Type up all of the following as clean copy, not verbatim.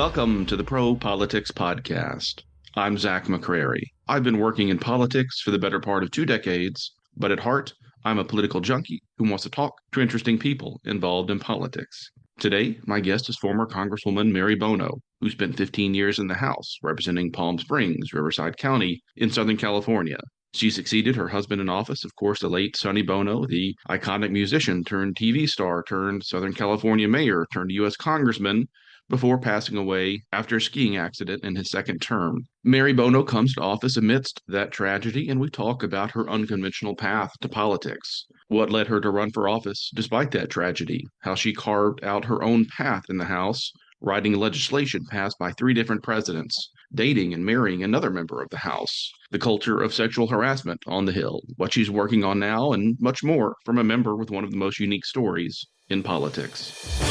Welcome to the Pro Politics Podcast. I'm Zach McCreary. I've been working in politics for the better part of 2 decades, but at heart, I'm a political junkie who wants to talk to interesting people involved in politics. Today, my guest is former Congresswoman Mary Bono, who spent 15 years in the House representing Palm Springs, Riverside County in Southern California. She succeeded her husband in office, of course, the late Sonny Bono, the iconic musician turned TV star turned Southern California mayor turned U.S. congressman, before passing away after a skiing accident in his second term. Mary Bono comes to office amidst that tragedy, and we talk about her unconventional path to politics, what led her to run for office despite that tragedy, how she carved out her own path in the House, writing legislation passed by 3 different presidents, dating and marrying another member of the House, the culture of sexual harassment on the Hill, what she's working on now, and much more from a member with one of the most unique stories in politics.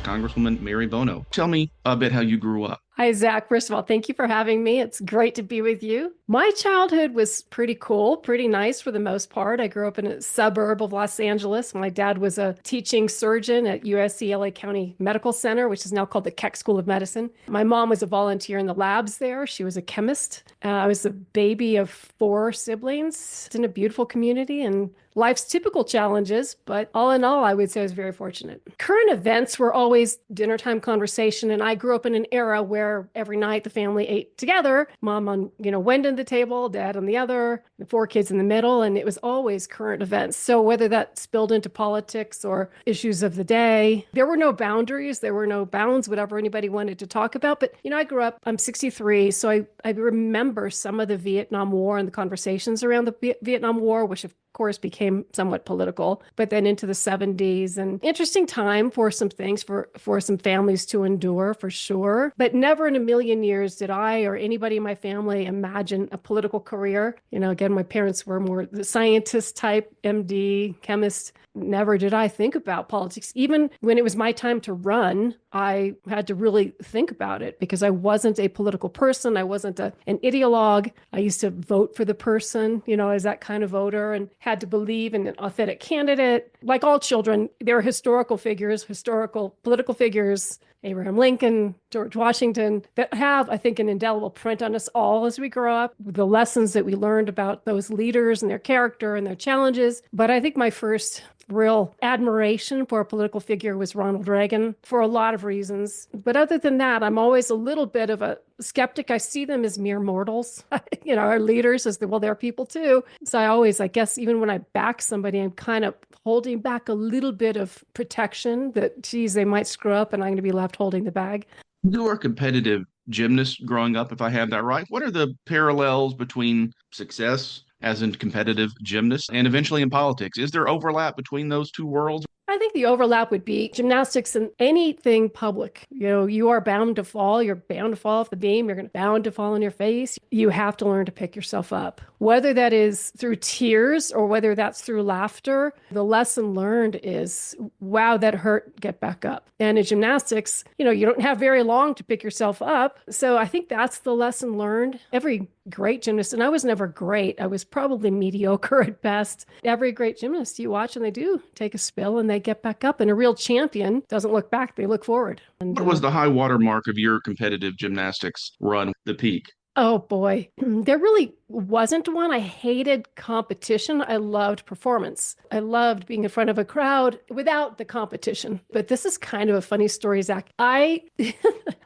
Congresswoman Mary Bono. Tell me a bit how you grew up. Hi, Zach. First of all, thank you for having me. It's great to be with you. My childhood was pretty cool, pretty nice for the most part. I grew up in a suburb of Los Angeles. My dad was a teaching surgeon at USC LA County Medical Center, which is now called the Keck School of Medicine. My mom was a volunteer in the labs there. She was a chemist. I was a baby of 4 siblings. It's in a beautiful community and life's typical challenges, but all in all, I would say I was very fortunate. Current events were always dinner time conversation, and I grew up in an era where every night the family ate together. Mom on, one end of the table, dad on the other, the 4 kids in the middle, and it was always current events. So whether that spilled into politics or issues of the day, there were no boundaries, there were no bounds, whatever anybody wanted to talk about. But, I grew up, I'm 63, so I remember some of the Vietnam War and the conversations around the Vietnam War, which of course became somewhat political, but then into the 70s, and interesting time for some things for some families to endure, for sure. But never in a million years did I or anybody in my family imagine a political career. Again, my parents were more the scientist type, MD, chemist. Never did I think about politics. Even when it was my time to run, I had to really think about it because I wasn't a political person. I wasn't an ideologue. I used to vote for the person, as that kind of voter, and had to believe in an authentic candidate. Like all children, there are historical figures, historical political figures, Abraham Lincoln, George Washington, that have, I think, an indelible print on us all as we grow up, the lessons that we learned about those leaders and their character and their challenges. But I think my first real admiration for a political figure was Ronald Reagan for a lot of reasons. But other than that, I'm always a little bit of a skeptic. I see them as mere mortals, our leaders they're people too. So I guess, even when I back somebody, I'm kind of holding back a little bit of protection that, geez, they might screw up and I'm going to be left holding the bag. You were a competitive gymnast growing up, if I have that right. What are the parallels between success as a competitive gymnast and eventually in politics? Is there overlap between those 2 worlds? I think the overlap would be gymnastics and anything public. You are bound to fall. You're bound to fall off the beam. You're bound to fall on your face. You have to learn to pick yourself up. Whether that is through tears or whether that's through laughter, the lesson learned is, wow, that hurt, get back up. And in gymnastics, you don't have very long to pick yourself up. So I think that's the lesson learned. Every great gymnast, and I was never great. I was probably mediocre at best. Every great gymnast you watch and they do take a spill and they get back up. And a real champion doesn't look back, they look forward. And, what was the high water mark of your competitive gymnastics run, the peak? Oh boy, there really wasn't one. I hated competition. I loved performance. I loved being in front of a crowd without the competition. But this is kind of a funny story, Zach. I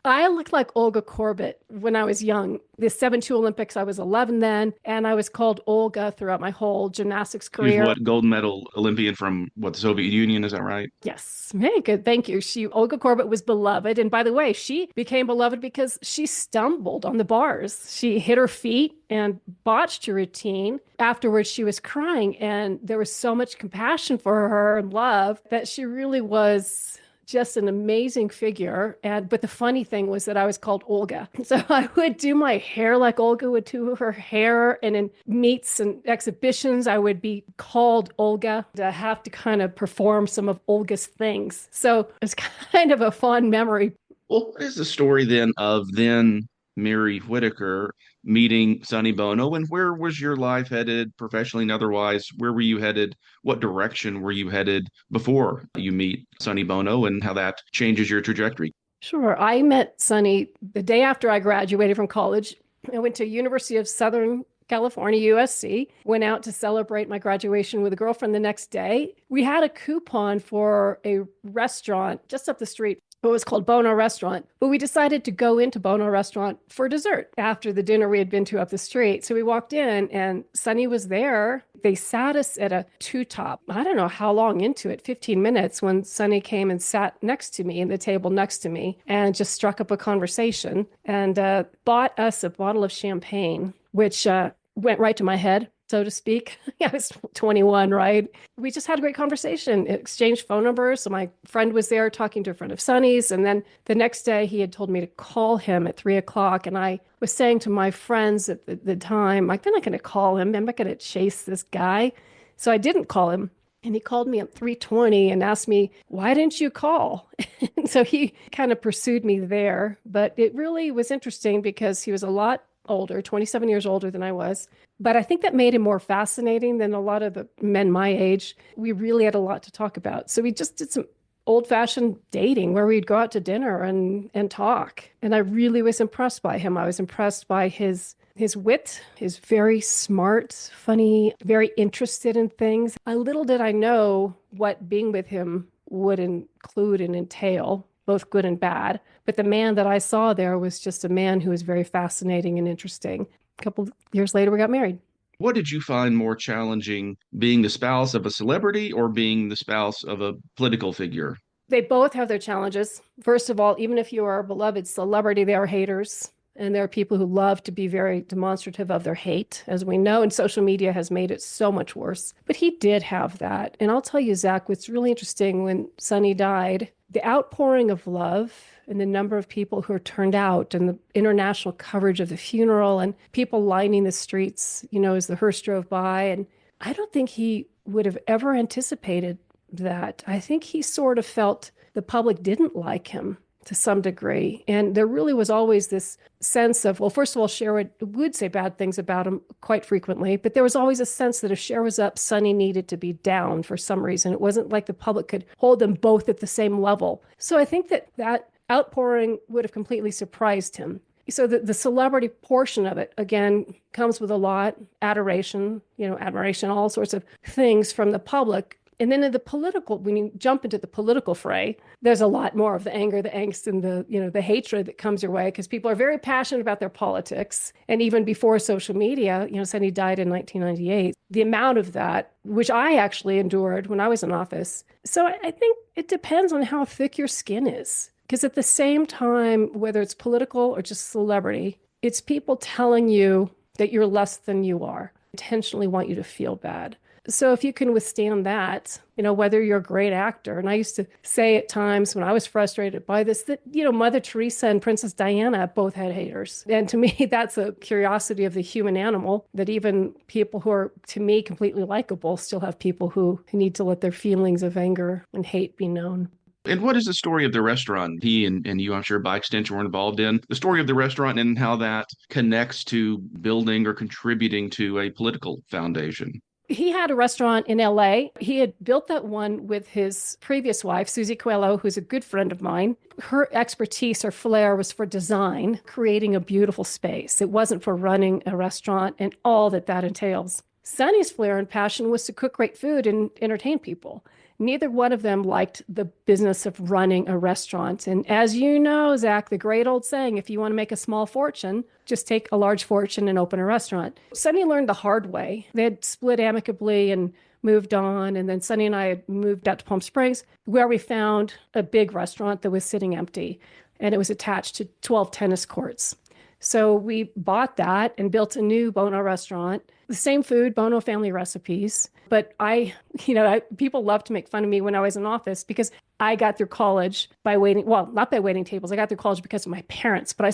looked like Olga Korbut when I was young. The 7-2 Olympics, I was 11 then, and I was called Olga throughout my whole gymnastics career. What, gold medal Olympian from the Soviet Union, is that right? Yes. Hey, good. Thank you. Olga Korbut was beloved. And by the way, she became beloved because she stumbled on the bars. She hit her feet and botched her routine. Afterwards, she was crying, and there was so much compassion for her and love that she really was just an amazing figure. But the funny thing was that I was called Olga. So I would do my hair like Olga would do her hair. And in meets and exhibitions, I would be called Olga to have to kind of perform some of Olga's things. So it's kind of a fond memory. Well, what is the story then of Mary Whitaker meeting Sonny Bono, and where was your life headed professionally and otherwise? Where were you headed? What direction were you headed before you meet Sonny Bono, and how that changes your trajectory? Sure. I met Sunny the day after I graduated from college. I went to University of Southern California, USC, went out to celebrate my graduation with a girlfriend the next day. We had a coupon for a restaurant just up the street. It was called Bono Restaurant, but we decided to go into Bono Restaurant for dessert after the dinner we had been to up the street. So we walked in and Sunny was there. They sat us at a two-top. I don't know how long into it, 15 minutes, when Sunny came and sat next to me in the table next to me and just struck up a conversation and bought us a bottle of champagne, which went right to my head, so to speak. I was 21, right? We just had a great conversation, exchanged phone numbers. So my friend was there talking to a friend of Sunny's. And then the next day he had told me to call him at 3 o'clock. And I was saying to my friends at the time, like, I'm not going to call him. I'm not going to chase this guy. So I didn't call him. And he called me at 3:20 and asked me, why didn't you call? And so he kind of pursued me there. But it really was interesting because he was a lot older, 27 years older than I was. But I think that made him more fascinating than a lot of the men my age. We really had a lot to talk about. So we just did some old-fashioned dating where we'd go out to dinner and talk. And I really was impressed by him. I was impressed by his wit, his very smart, funny, very interested in things. Little did I know what being with him would include and entail, both good and bad. But the man that I saw there was just a man who was very fascinating and interesting. A couple of years later, we got married. What did you find more challenging, being the spouse of a celebrity or being the spouse of a political figure? They both have their challenges. First of all, even if you are a beloved celebrity, there are haters. And there are people who love to be very demonstrative of their hate, as we know, and social media has made it so much worse. But he did have that. And I'll tell you, Zach, what's really interesting when Sonny died, the outpouring of love and the number of people who are turned out and the international coverage of the funeral and people lining the streets, as the hearse drove by. And I don't think he would have ever anticipated that. I think he sort of felt the public didn't like him to some degree. And there really was always this sense of, well, first of all, Cher would say bad things about him quite frequently, but there was always a sense that if Cher was up, Sonny needed to be down for some reason. It wasn't like the public could hold them both at the same level. So I think that outpouring would have completely surprised him. So the celebrity portion of it, again, comes with a lot, adoration, admiration, all sorts of things from the public. And then in the political, when you jump into the political fray, there's a lot more of the anger, the angst, and the hatred that comes your way because people are very passionate about their politics. And even before social media, Sonny died in 1998. The amount of that, which I actually endured when I was in office. So I think it depends on how thick your skin is. Because at the same time, whether it's political or just celebrity, it's people telling you that you're less than you are, intentionally want you to feel bad. So if you can withstand that, whether you're a great actor, and I used to say at times when I was frustrated by this, that, Mother Teresa and Princess Diana both had haters. And to me, that's a curiosity of the human animal, that even people who are, to me, completely likable still have people who need to let their feelings of anger and hate be known. And what is the story of the restaurant he and you, I'm sure, by extension, were involved in? The story of the restaurant and how that connects to building or contributing to a political foundation. He had a restaurant in LA. He had built that one with his previous wife, Susie Coelho, who's a good friend of mine. Her expertise or flair was for design, creating a beautiful space. It wasn't for running a restaurant and all that entails. Sonny's flair and passion was to cook great food and entertain people. Neither one of them liked the business of running a restaurant. And as you know, Zach, the great old saying, if you want to make a small fortune, just take a large fortune and open a restaurant. Sonny learned the hard way. They had split amicably and moved on. And then Sonny and I had moved out to Palm Springs, where we found a big restaurant that was sitting empty. And it was attached to 12 tennis courts. So we bought that and built a new Bono restaurant, the same food, Bono family recipes. But people loved to make fun of me when I was in office because I got through college by waiting, well, not by waiting tables. I got through college because of my parents, but I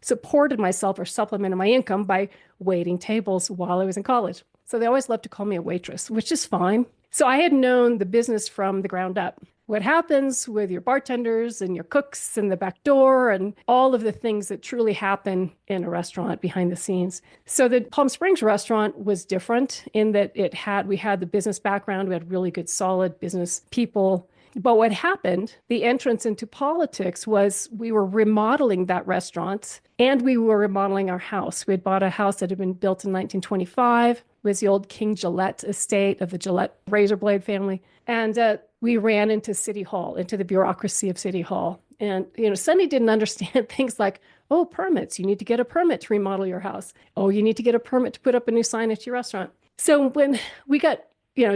supported myself or supplemented my income by waiting tables while I was in college. So they always loved to call me a waitress, which is fine. So I had known the business from the ground up. What happens with your bartenders and your cooks and the back door and all of the things that truly happen in a restaurant behind the scenes. So the Palm Springs restaurant was different in that we had the business background. We had really good, solid business people. But what happened, the entrance into politics was we were remodeling that restaurant and we were remodeling our house. We had bought a house that had been built in 1925. It was the old King Gillette estate of the Gillette razor blade family. And we ran into City Hall, into the bureaucracy of City Hall. And, Sonny didn't understand things like, oh, permits. You need to get a permit to remodel your house. Oh, you need to get a permit to put up a new sign at your restaurant. So when we got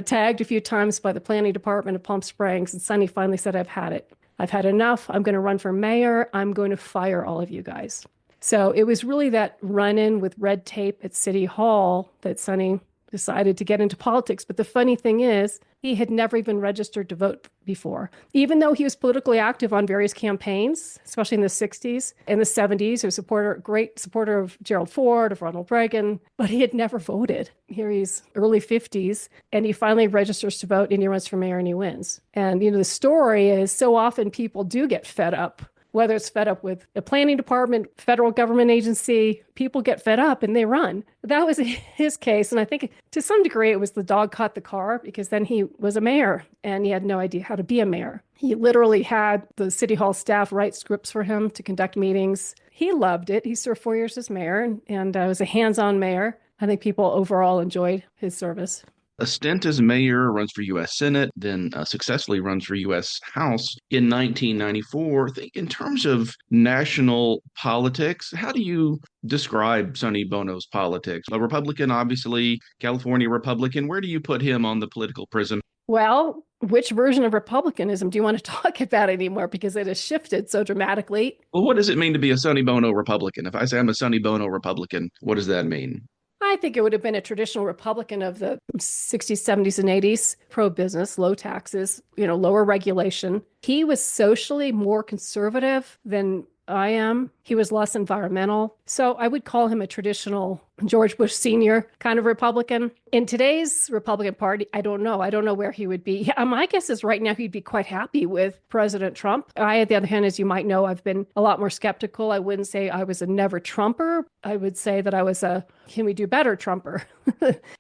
tagged a few times by the planning department of Palm Springs. And Sonny finally said, I've had it. I've had enough. I'm going to run for mayor. I'm going to fire all of you guys. So it was really that run-in with red tape at City Hall that Sonny decided to get into politics. But the funny thing is, he had never even registered to vote before. Even though he was politically active on various campaigns, especially in the 60s and the 70s, he was a great supporter of Gerald Ford, of Ronald Reagan, but he had never voted. Here he's early 50s, and he finally registers to vote, and he runs for mayor, and he wins. And, the story is so often people do get fed up, whether it's fed up with the planning department, federal government agency, people get fed up and they run. That was his case. And I think to some degree it was the dog caught the car, because then he was a mayor and he had no idea how to be a mayor. He literally had the City Hall staff write scripts for him to conduct meetings. He loved it. He served 4 years as mayor and was a hands-on mayor. I think people overall enjoyed his service. A stint as mayor, runs for U.S. Senate, then successfully runs for U.S. House in 1994. In terms of national politics, how do you describe Sonny Bono's politics? A Republican, obviously, California Republican. Where do you put him on the political prism? Well, which version of Republicanism do you want to talk about anymore? Because it has shifted so dramatically. Well, what does it mean to be a Sonny Bono Republican? If I say I'm a Sonny Bono Republican, what does that mean? I think it would have been a traditional Republican of the 60s, 70s, and 80s, pro-business, low taxes, lower regulation. He was socially more conservative than I am. He was less environmental. So I would call him a traditional George Bush Sr. kind of Republican. In today's Republican Party, I don't know. I don't know where he would be. My guess is right now he'd be quite happy with President Trump. I, on the other hand, as you might know, I've been a lot more skeptical. I wouldn't say I was a never Trumper. I would say that I was a can we do better Trumper.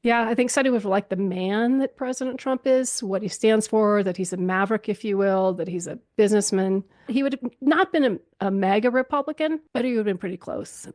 Yeah, I think Sonny would like the man that President Trump is, what he stands for, that he's a maverick, if you will, that he's a businessman. He would have not been a mega Republican, but he would have been pretty close.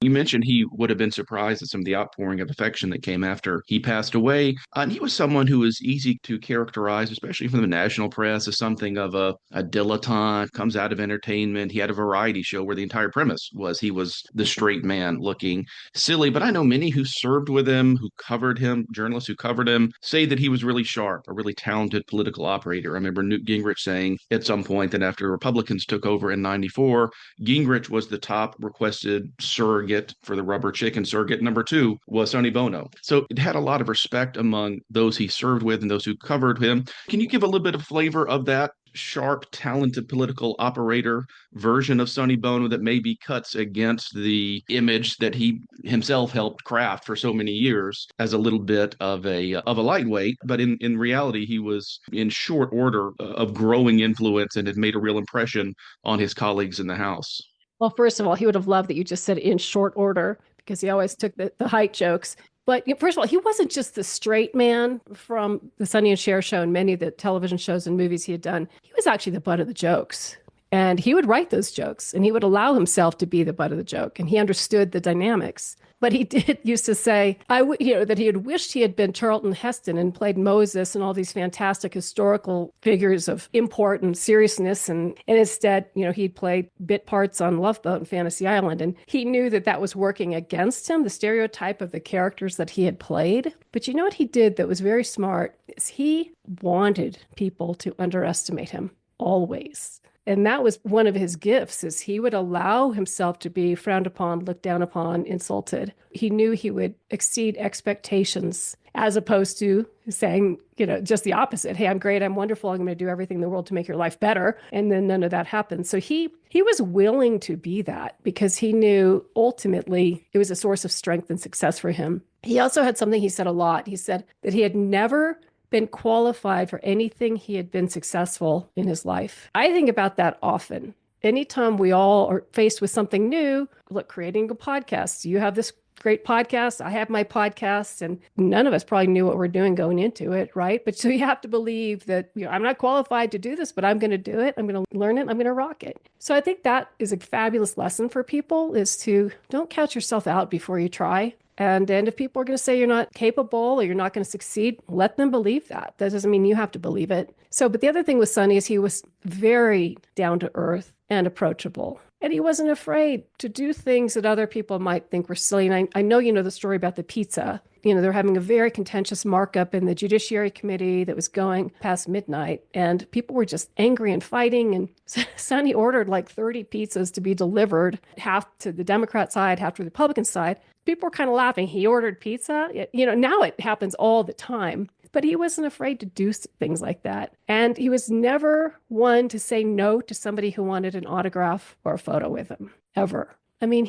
You mentioned he would have been surprised at some of the outpouring of affection that came after he passed away. And he was someone who was easy to characterize, especially from the national press, as something of a dilettante, comes out of entertainment. He had a variety show where the entire premise was he was the straight man looking silly. But I know many who served with him, who covered him, journalists who covered him, say that he was really sharp, a really talented political operator. I remember Newt Gingrich saying at some point that after Republicans took over in 94, Gingrich was the top requested surrogate for the rubber chicken. Surrogate number 2 was Sonny Bono. So it had a lot of respect among those he served with and those who covered him. Can you give a little bit of flavor of that sharp, talented political operator version of Sonny Bono that maybe cuts against the image that he himself helped craft for so many years as a little bit of a lightweight, but in reality he was in short order of growing influence and had made a real impression on his colleagues in the House? Well, first of all, he would have loved that you just said in short order, because he always took the height jokes. But first of all, he wasn't just the straight man from the Sonny and Cher show and many of the television shows and movies he had done. He was actually the butt of the jokes. And he would write those jokes and he would allow himself to be the butt of the joke. And he understood the dynamics. But he did used to say, that he had wished he had been Charlton Heston and played Moses and all these fantastic historical figures of import and seriousness. And instead, he'd played bit parts on Love Boat and Fantasy Island. And he knew that that was working against him, the stereotype of the characters that he had played. But you know what he did that was very smart is he wanted people to underestimate him always. And that was one of his gifts, is he would allow himself to be frowned upon, looked down upon, insulted. He knew he would exceed expectations, as opposed to saying, just the opposite. Hey, I'm great. I'm wonderful. I'm going to do everything in the world to make your life better. And then none of that happened. So he was willing to be that because he knew ultimately it was a source of strength and success for him. He also had something he said a lot. He said that he had never been qualified for anything he had been successful in his life. I think about that often. Anytime we all are faced with something new, look, creating a podcast, you have this great podcast. I have my podcast, and none of us probably knew what we're doing going into it, right? But so you have to believe that, I'm not qualified to do this, but I'm going to do it. I'm going to learn it. I'm going to rock it. So I think that is a fabulous lesson for people, is to don't count yourself out before you try. And if people are going to say you're not capable or you're not going to succeed, let them believe that. That doesn't mean you have to believe it. So, but the other thing with Sonny is he was very down to earth and approachable. And he wasn't afraid to do things that other people might think were silly. And I know you know the story about the pizza. They're having a very contentious markup in the Judiciary Committee that was going past midnight. And people were just angry and fighting. And Sonny ordered like 30 pizzas to be delivered, half to the Democrat side, half to the Republican side. People were kind of laughing. He ordered pizza. Now it happens all the time. But he wasn't afraid to do things like that. And he was never one to say no to somebody who wanted an autograph or a photo with him, ever. I mean,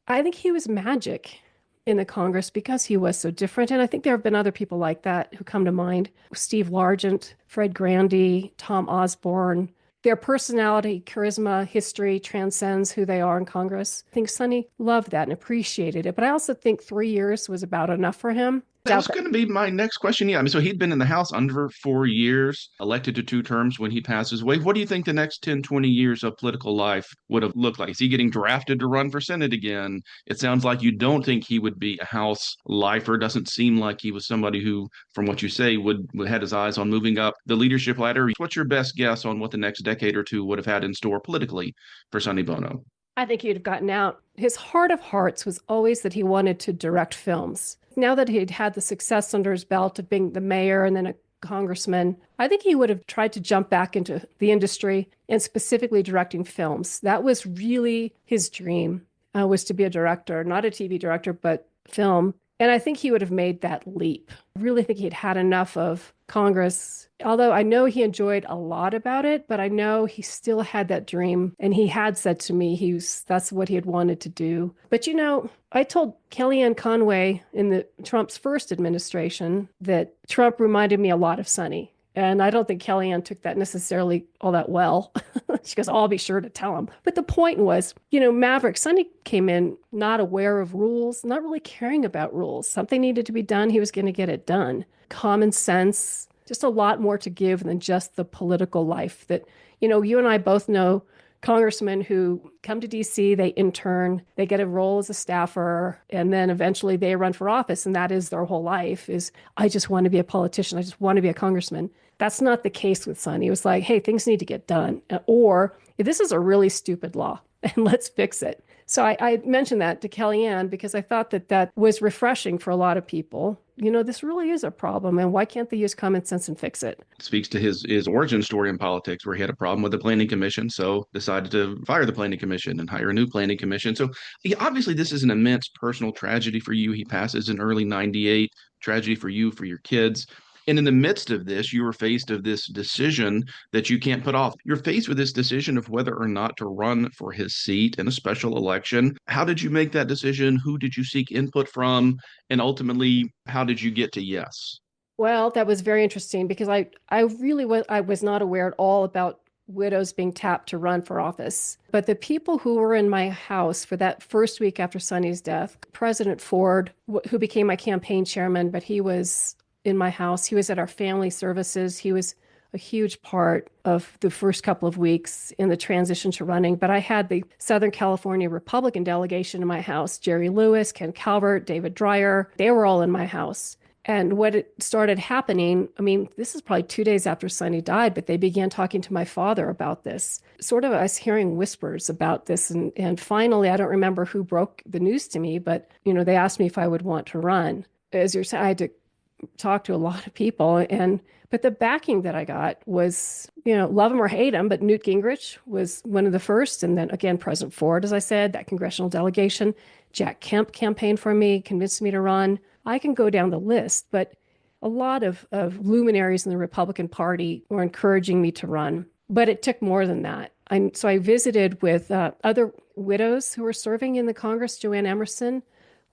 I think he was magic in the Congress because he was so different. And I think there have been other people like that who come to mind. Steve Largent, Fred Grandy, Tom Osborne. Their personality, charisma, history transcends who they are in Congress. I think Sonny loved that and appreciated it. But I also think 3 years was about enough for him. That was going to be my next question. Yeah, I mean, so he'd been in the House under 4 years, elected to 2 terms when he passes away. What do you think the next 10, 20 years of political life would have looked like? Is he getting drafted to run for Senate again? It sounds like you don't think he would be a House lifer. Doesn't seem like he was somebody who, from what you say, would had his eyes on moving up the leadership ladder. What's your best guess on what the next decade or two would have had in store politically for Sonny Bono? I think he'd have gotten out. His heart of hearts was always that he wanted to direct films. Now that he'd had the success under his belt of being the mayor and then a congressman, I think he would have tried to jump back into the industry and specifically directing films. That was really his dream, was to be a director, not a TV director, but film. And I think he would have made that leap. I really think he'd had enough of Congress, although I know he enjoyed a lot about it, but I know he still had that dream. And he had said to me, that's what he had wanted to do. But I told Kellyanne Conway in Trump's first administration that Trump reminded me a lot of Sonny. And I don't think Kellyanne took that necessarily all that well. She goes, I'll be sure to tell him. But the point was, Maverick, Sonny came in not aware of rules, not really caring about rules. Something needed to be done. He was going to get it done. Common sense, just a lot more to give than just the political life that, you and I both know congressmen who come to DC, they intern, they get a role as a staffer, and then eventually they run for office. And that is their whole life is, I just want to be a politician. I just want to be a congressman. That's not the case with Sonny. It was like, hey, things need to get done. Or this is a really stupid law and let's fix it. So I mentioned that to Kellyanne because I thought that was refreshing for a lot of people. This really is a problem, and why can't they use common sense and fix it? It speaks to his origin story in politics, where he had a problem with the planning commission, so decided to fire the planning commission and hire a new planning commission. So obviously this is an immense personal tragedy for you. He passes in early 98, tragedy for you, for your kids. And in the midst of this, you were faced with this decision that you can't put off. You're faced with this decision of whether or not to run for his seat in a special election. How did you make that decision? Who did you seek input from? And ultimately, how did you get to yes? Well, that was very interesting because I was not aware at all about widows being tapped to run for office. But the people who were in my house for that first week after Sonny's death, President Ford, who became my campaign chairman, but he was in my house. He was at our family services. He was a huge part of the first couple of weeks in the transition to running. But I had the Southern California Republican delegation in my house, Jerry Lewis, Ken Calvert, David Dreyer. They were all in my house. And what it started happening, this is probably 2 days after Sonny died, but they began talking to my father about this. Sort of I was hearing whispers about this. And finally, I don't remember who broke the news to me, but, they asked me if I would want to run. As you're saying, I had to talk to a lot of people, but the backing that I got was, love him or hate him, but Newt Gingrich was one of the first. And then again, President Ford, as I said, that congressional delegation, Jack Kemp campaigned for me, convinced me to run. I can go down the list, but a lot of luminaries in the Republican Party were encouraging me to run, but it took more than that. So I visited with other widows who were serving in the Congress, Joanne Emerson,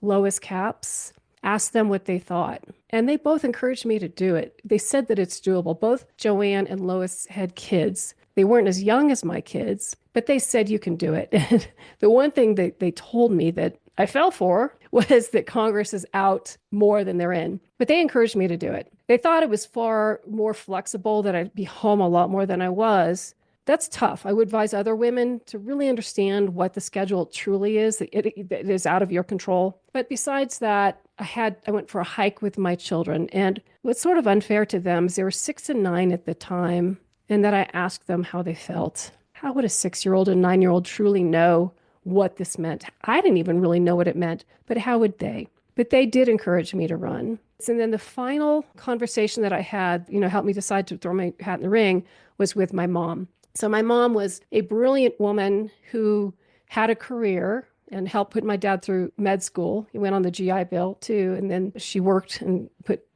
Lois Capps, asked them what they thought. And they both encouraged me to do it. They said that it's doable. Both Joanne and Lois had kids. They weren't as young as my kids, but they said you can do it. And the one thing that they told me that I fell for was that Congress is out more than they're in. But they encouraged me to do it. They thought it was far more flexible, that I'd be home a lot more than I was. That's tough. I would advise other women to really understand what the schedule truly is. It is out of your control. But besides that, I went for a hike with my children, and what's sort of unfair to them is they were 6 and 9 at the time, and that I asked them how they felt. How would a 6-year-old and 9-year-old truly know what this meant? I didn't even really know what it meant, but how would they? But they did encourage me to run. And then the final conversation that I had, helped me decide to throw my hat in the ring, was with my mom. So my mom was a brilliant woman who had a career and helped put my dad through med school. He went on the GI Bill too, and then she worked and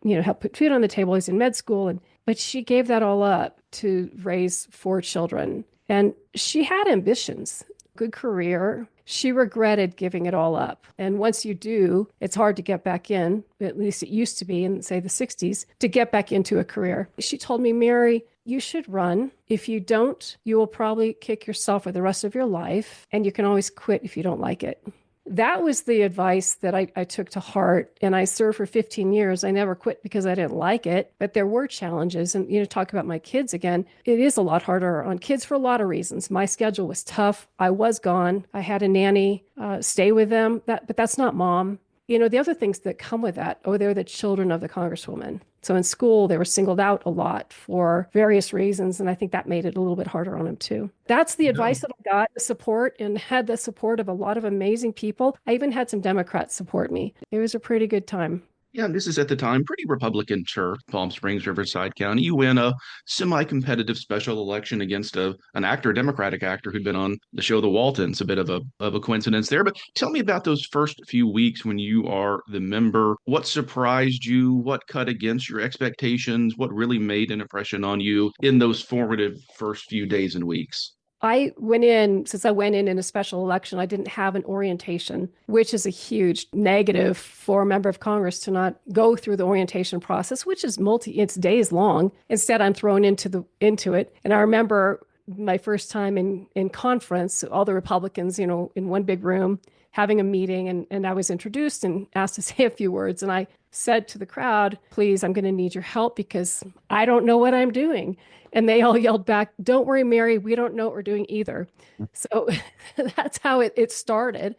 helped put food on the table. He's in med school, but she gave that all up to raise 4 children. And she had ambitions, good career. She regretted giving it all up. And once you do, it's hard to get back in, at least it used to be in, say, the 60s, to get back into a career. She told me, Mary, you should run. If you don't, you will probably kick yourself for the rest of your life, and you can always quit if you don't like it. That was the advice that I took to heart, and I served for 15 years. I never quit because I didn't like it, but there were challenges. And, talk about my kids again, it is a lot harder on kids for a lot of reasons. My schedule was tough. I was gone. I had a nanny stay with them, but that's not mom. The other things that come with that, they're the children of the Congresswoman. So in school, they were singled out a lot for various reasons. And I think that made it a little bit harder on them too. That's the advice that I got, the support, and had the support of a lot of amazing people. I even had some Democrats support me. It was a pretty good time. Yeah, and this is at the time pretty Republican turf, Palm Springs, Riverside County. You win a semi-competitive special election against an actor, a Democratic actor who'd been on the show The Waltons. A bit of a coincidence there. But tell me about those first few weeks when you are the member. What surprised you? What cut against your expectations? What really made an impression on you in those formative first few days and weeks? Since I went in a special election, I didn't have an orientation, which is a huge negative for a member of Congress to not go through the orientation process, which is it's days long. Instead, I'm thrown into it. And I remember my first time in conference, all the Republicans, in one big room having a meeting, and I was introduced and asked to say a few words. And I said to the crowd, please, I'm going to need your help because I don't know what I'm doing. And they all yelled back, don't worry, Mary, we don't know what we're doing either. So that's how it started.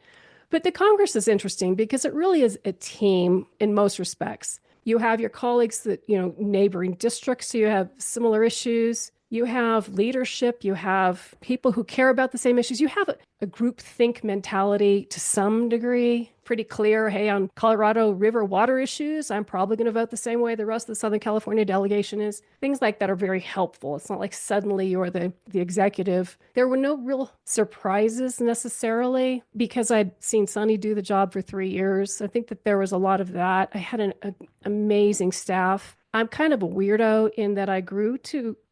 But the Congress is interesting because it really is a team in most respects. You have your colleagues that, neighboring districts, so you have similar issues. You have leadership, you have people who care about the same issues. You have a group think mentality to some degree, pretty clear. Hey, on Colorado River water issues, I'm probably going to vote the same way the rest of the Southern California delegation is. Things like that are very helpful. It's not like suddenly you're the executive. There were no real surprises necessarily because I'd seen Sonny do the job for 3 years. I think that there was a lot of that. I had an amazing staff. I'm kind of a weirdo in that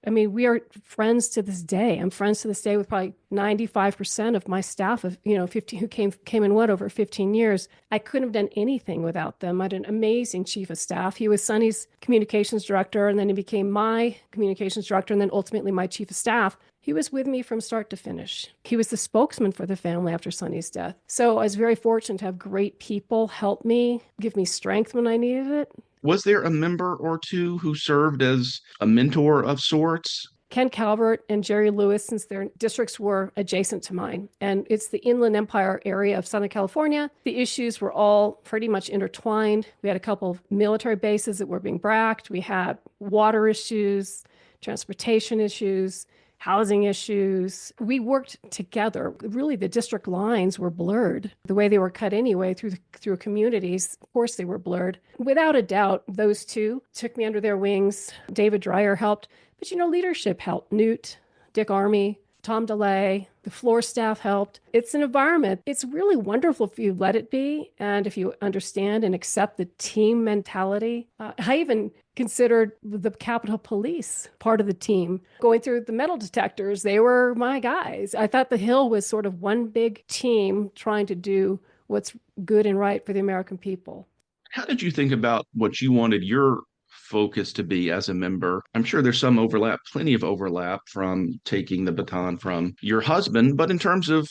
we are friends to this day. I'm friends to this day with probably 95% of my staff of, 50 who came in over 15 years. I couldn't have done anything without them. I had an amazing chief of staff. He was Sonny's communications director, and then he became my communications director, and then ultimately my chief of staff. He was with me from start to finish. He was the spokesman for the family after Sonny's death. So I was very fortunate to have great people help me, give me strength when I needed it. Was there a member or two who served as a mentor of sorts? Ken Calvert and Jerry Lewis, since their districts were adjacent to mine. And it's the Inland Empire area of Southern California. The issues were all pretty much intertwined. We had a couple of military bases that were being bracked. We had water issues, transportation issues, housing issues. We worked together. Really, the district lines were blurred. The way they were cut anyway through communities, of course, they were blurred. Without a doubt, those two took me under their wings. David Dreyer helped. But, leadership helped. Newt, Dick Armey, Tom DeLay, the floor staff helped. It's an environment. It's really wonderful if you let it be and if you understand and accept the team mentality. I even considered the Capitol Police part of the team. Going through the metal detectors, they were my guys. I thought the Hill was sort of one big team trying to do what's good and right for the American people. How did you think about what you wanted your focus to be as a member? I'm sure there's some overlap, plenty of overlap from taking the baton from your husband, but in terms of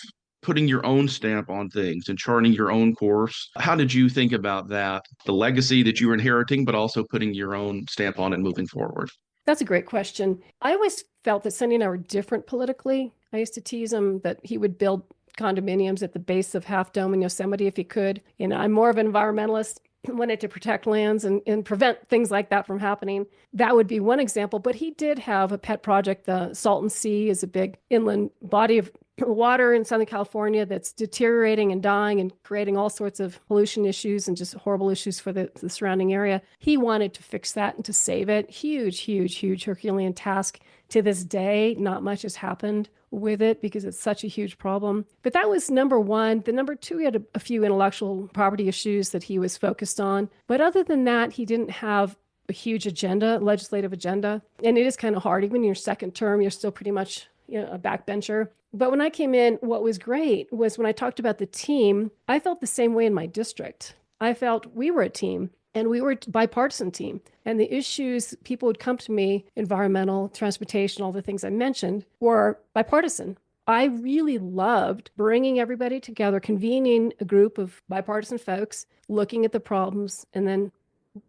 putting your own stamp on things and charting your own course. How did you think about that? The legacy that you were inheriting, but also putting your own stamp on it moving forward? That's a great question. I always felt that Sonny and I were different politically. I used to tease him that he would build condominiums at the base of Half Dome in Yosemite if he could. I'm more of an environmentalist, wanted to protect lands and prevent things like that from happening. That would be one example. But he did have a pet project. The Salton Sea is a big inland body of water in Southern California that's deteriorating and dying and creating all sorts of pollution issues and just horrible issues for the surrounding area. He wanted to fix that and to save it. Huge, huge, huge Herculean task. To this day, not much has happened with it because it's such a huge problem. But that was number one. The number two, he had a few intellectual property issues that he was focused on. But other than that, he didn't have a huge agenda, legislative agenda. And it is kind of hard. Even in your second term, you're still pretty much a backbencher. But when I came in, what was great was when I talked about the team, I felt the same way in my district. I felt we were a team and we were a bipartisan team. And the issues people would come to me, environmental, transportation, all the things I mentioned, were bipartisan. I really loved bringing everybody together, convening a group of bipartisan folks, looking at the problems and then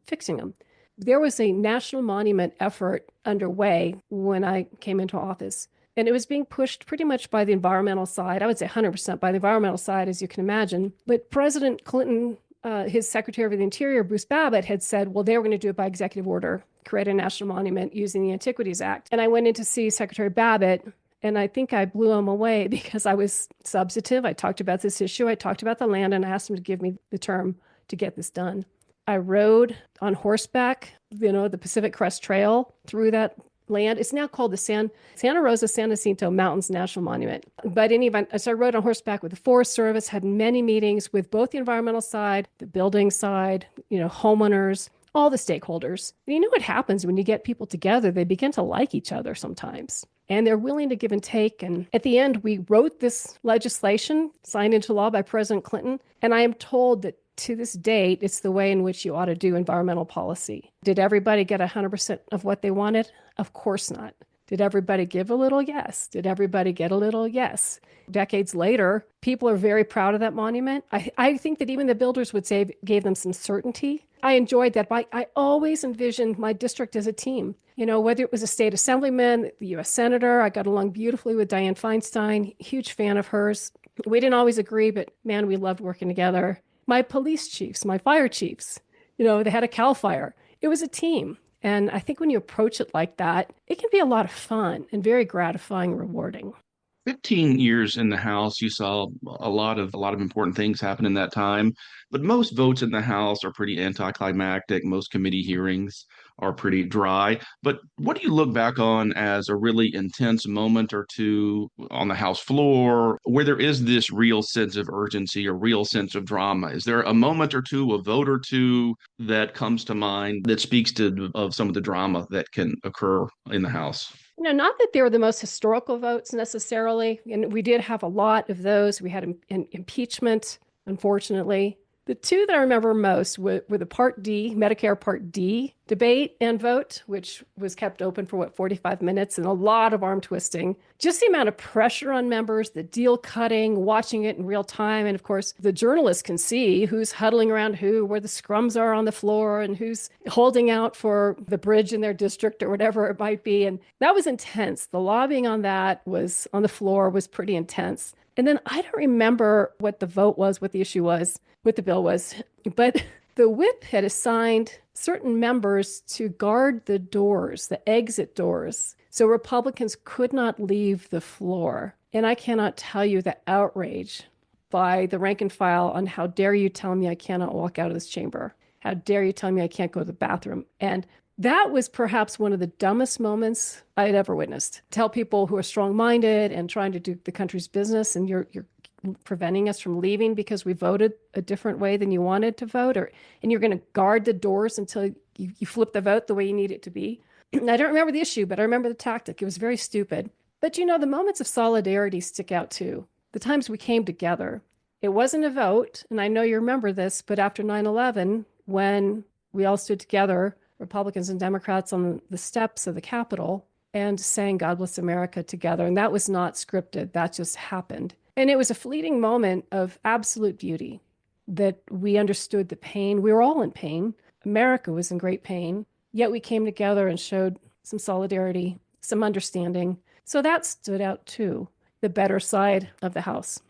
fixing them. There was a national monument effort underway when I came into office. And it was being pushed pretty much by the environmental side. I would say 100% by the environmental side, as you can imagine. But President Clinton, his Secretary of the Interior, Bruce Babbitt, had said, well, they were going to do it by executive order, create a national monument using the Antiquities Act. And I went in to see Secretary Babbitt, and I think I blew him away because I was substantive. I talked about this issue. I talked about the land, and I asked him to give me the term to get this done. I rode on horseback, the Pacific Crest Trail through that land. It's now called the Santa Rosa San Jacinto Mountains National Monument. But in any event, so I rode on horseback with the Forest Service, had many meetings with both the environmental side, the building side, homeowners, all the stakeholders. And you know what happens when you get people together? They begin to like each other sometimes. And they're willing to give and take. And at the end, we wrote this legislation signed into law by President Clinton. And I am told that to this date, it's the way in which you ought to do environmental policy. Did everybody get 100% of what they wanted? Of course not. Did everybody give a little? Yes. Did everybody get a little? Yes. Decades later, people are very proud of that monument. I think that even the builders would say it gave them some certainty. I enjoyed that. But I always envisioned my district as a team. Whether it was a state assemblyman, the U.S. senator, I got along beautifully with Dianne Feinstein, huge fan of hers. We didn't always agree, but man, we loved working together. My police chiefs, my fire chiefs, they had a CAL FIRE. It was a team. And I think when you approach it like that, it can be a lot of fun and very gratifying and rewarding. 15 years in the House, you saw a lot of important things happen in that time, but most votes in the House are pretty anticlimactic. Most committee hearings are pretty dry. But what do you look back on as a really intense moment or two on the House floor where there is this real sense of urgency or real sense of drama? Is there a moment or two, a vote or two that comes to mind that speaks of some of the drama that can occur in the House? Not that they were the most historical votes necessarily. And we did have a lot of those. We had impeachment, unfortunately. The two that I remember most were the Part D, Medicare Part D debate and vote, which was kept open for 45 minutes and a lot of arm twisting. Just the amount of pressure on members, the deal cutting, watching it in real time. And of course, the journalists can see who's huddling around who, where the scrums are on the floor and who's holding out for the bridge in their district or whatever it might be. And that was intense. The lobbying on that was on the floor was pretty intense. And then I don't remember what the vote was, what the issue was, what the bill was, but the whip had assigned certain members to guard the doors, the exit doors, so Republicans could not leave the floor. And I cannot tell you the outrage by the rank and file on how dare you tell me I cannot walk out of this chamber? How dare you tell me I can't go to the bathroom? And that was perhaps one of the dumbest moments I had ever witnessed. Tell people who are strong-minded and trying to do the country's business, and you're preventing us from leaving because we voted a different way than you wanted to vote, and you're going to guard the doors until you flip the vote the way you need it to be. I don't remember the issue, but I remember the tactic. It was very stupid. But the moments of solidarity stick out too. The times we came together. It wasn't a vote, and I know you remember this, but after 9/11, when we all stood together, Republicans and Democrats on the steps of the Capitol, and sang God Bless America together. And that was not scripted. That just happened. And it was a fleeting moment of absolute beauty that we understood the pain. We were all in pain. America was in great pain, yet we came together and showed some solidarity, some understanding. So that stood out too, the better side of the house.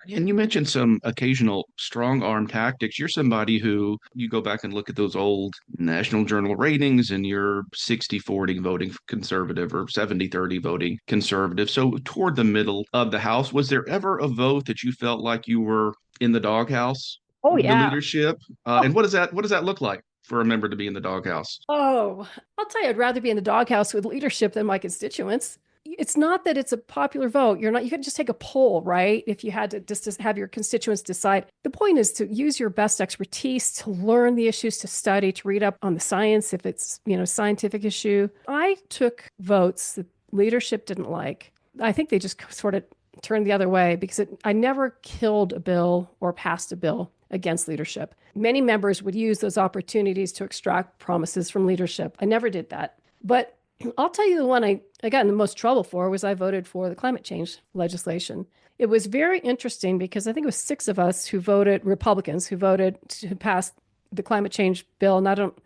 And you mentioned some occasional strong arm tactics. You're somebody who you go back and look at those old National Journal ratings and you're 60-40 voting conservative or 70-30 voting conservative. So toward the middle of the House, was there ever a vote that you felt like you were in the doghouse Oh, with the yeah. leadership? And what does that look like for a member to be in the doghouse? Oh, I'll tell you, I'd rather be in the doghouse with leadership than my constituents. It's not that it's a popular vote. You could just take a poll, right? If you had to just have your constituents decide. The point is to use your best expertise to learn the issues, to study, to read up on the science if it's, scientific issue. I took votes that leadership didn't like. I think they just sort of turned the other way because I never killed a bill or passed a bill against leadership. Many members would use those opportunities to extract promises from leadership. I never did that. But I'll tell you the one I got in the most trouble for was I voted for the climate change legislation. It was very interesting because I think it was six of us who voted, Republicans who voted to pass the climate change bill, and I don't,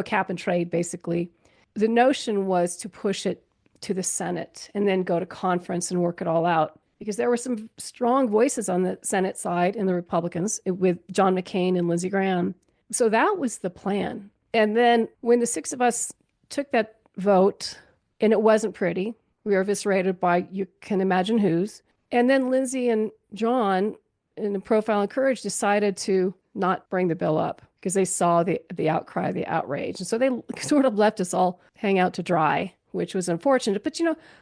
cap and trade basically. The notion was to push it to the Senate and then go to conference and work it all out because there were some strong voices on the Senate side and the Republicans with John McCain and Lindsey Graham. So that was the plan. And then when the six of us took that vote, and it wasn't pretty, we were eviscerated by, you can imagine who's. And then Lindsey and John, in the Profile and Courage, decided to not bring the bill up because they saw the outcry, the outrage. And so they sort of left us all hang out to dry, which was unfortunate. But,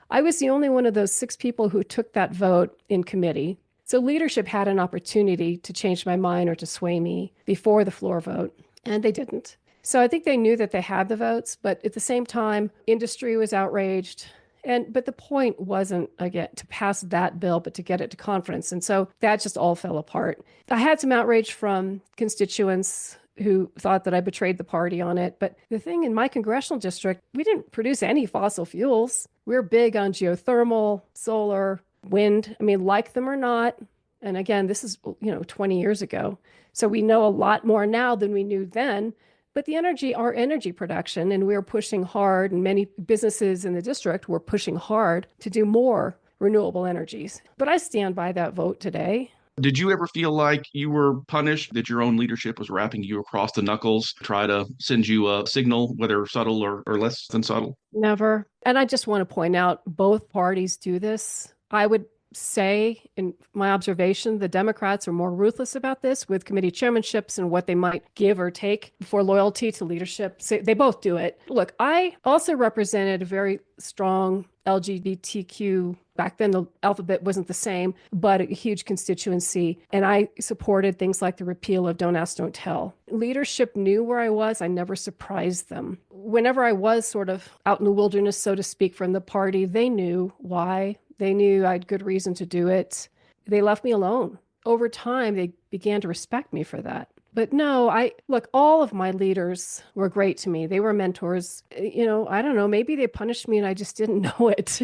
I was the only one of those six people who took that vote in committee. So leadership had an opportunity to change my mind or to sway me before the floor vote, and they didn't. So I think they knew that they had the votes, but at the same time, industry was outraged. But the point wasn't, again, to pass that bill, but to get it to conference. And so that just all fell apart. I had some outrage from constituents who thought that I betrayed the party on it. But the thing in my congressional district, we didn't produce any fossil fuels. We're big on geothermal, solar, wind. I mean, like them or not. And again, this is, 20 years ago. So we know a lot more now than we knew then. But our energy production, and we're pushing hard, and many businesses in the district were pushing hard to do more renewable energies. But I stand by that vote today. Did you ever feel like you were punished, that your own leadership was wrapping you across the knuckles, try to send you a signal, whether subtle or less than subtle? Never. And I just want to point out both parties do this. I would say, in my observation, the Democrats are more ruthless about this with committee chairmanships and what they might give or take for loyalty to leadership. So they both do it. Look, I also represented a very strong LGBTQ. Back then, the alphabet wasn't the same, but a huge constituency. And I supported things like the repeal of Don't Ask, Don't Tell. Leadership knew where I was. I never surprised them. Whenever I was sort of out in the wilderness, so to speak, from the party, they knew why. They knew I had good reason to do it. They left me alone. Over time, they began to respect me for that. But no, look, all of my leaders were great to me. They were mentors. I don't know, maybe they punished me and I just didn't know it.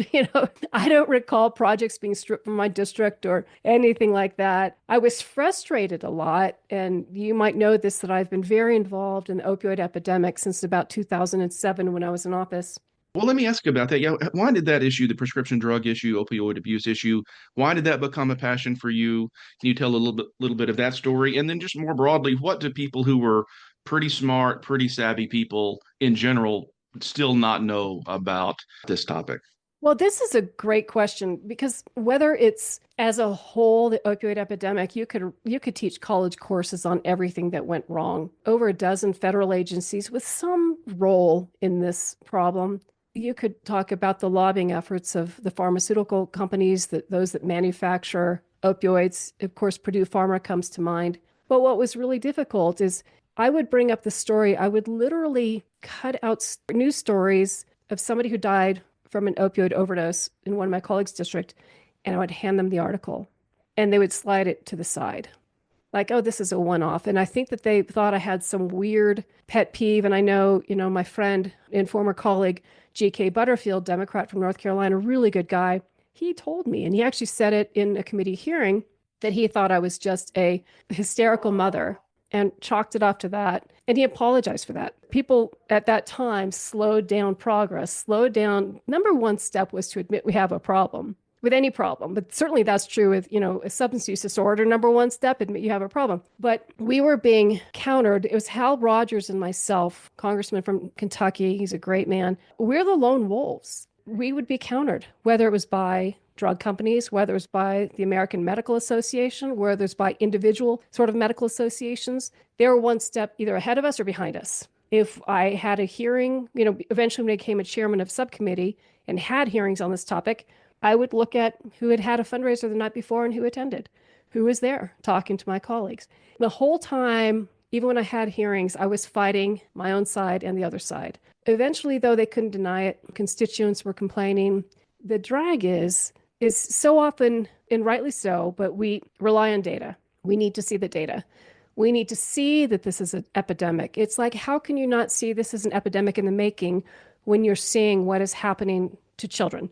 I don't recall projects being stripped from my district or anything like that. I was frustrated a lot. And you might know this, that I've been very involved in the opioid epidemic since about 2007 when I was in office. Well, let me ask you about that. Yeah, why did that issue, the prescription drug issue, opioid abuse issue, why did that become a passion for you? Can you tell a little bit of that story? And then just more broadly, what do people who were pretty smart, pretty savvy people in general still not know about this topic? Well, this is a great question because whether it's as a whole, the opioid epidemic, you could teach college courses on everything that went wrong. Over a dozen federal agencies with some role in this problem. You could talk about the lobbying efforts of the pharmaceutical companies, those that manufacture opioids. Of course, Purdue Pharma comes to mind. But what was really difficult is I would bring up the story. I would literally cut out news stories of somebody who died from an opioid overdose in one of my colleagues' district, and I would hand them the article, and they would slide it to the side. Like, oh, this is a one-off. And I think that they thought I had some weird pet peeve. And I know, my friend and former colleague, G.K. Butterfield, Democrat from North Carolina, really good guy. he told me, and he actually said it in a committee hearing, that he thought I was just a hysterical mother and chalked it off to that. And he apologized for that. People at that time slowed down progress, slowed down. Number one step was to admit we have a problem with any problem. But certainly that's true with, a substance use disorder. Number one step, admit you have a problem. But we were being countered. It was Hal Rogers and myself, congressman from Kentucky. He's a great man. We're the lone wolves. We would be countered, whether it was by drug companies, whether it's by the American Medical Association, whether it's by individual sort of medical associations. They were one step either ahead of us or behind us. If I had a hearing, eventually when I became a chairman of subcommittee and had hearings on this topic, I would look at who had had a fundraiser the night before and who attended, who was there talking to my colleagues. The whole time, even when I had hearings, I was fighting my own side and the other side. Eventually, though, they couldn't deny it. Constituents were complaining. The drag is so often, and rightly so, but we rely on data. We need to see the data. We need to see that this is an epidemic. It's like, how can you not see this is an epidemic in the making when you're seeing what is happening to children,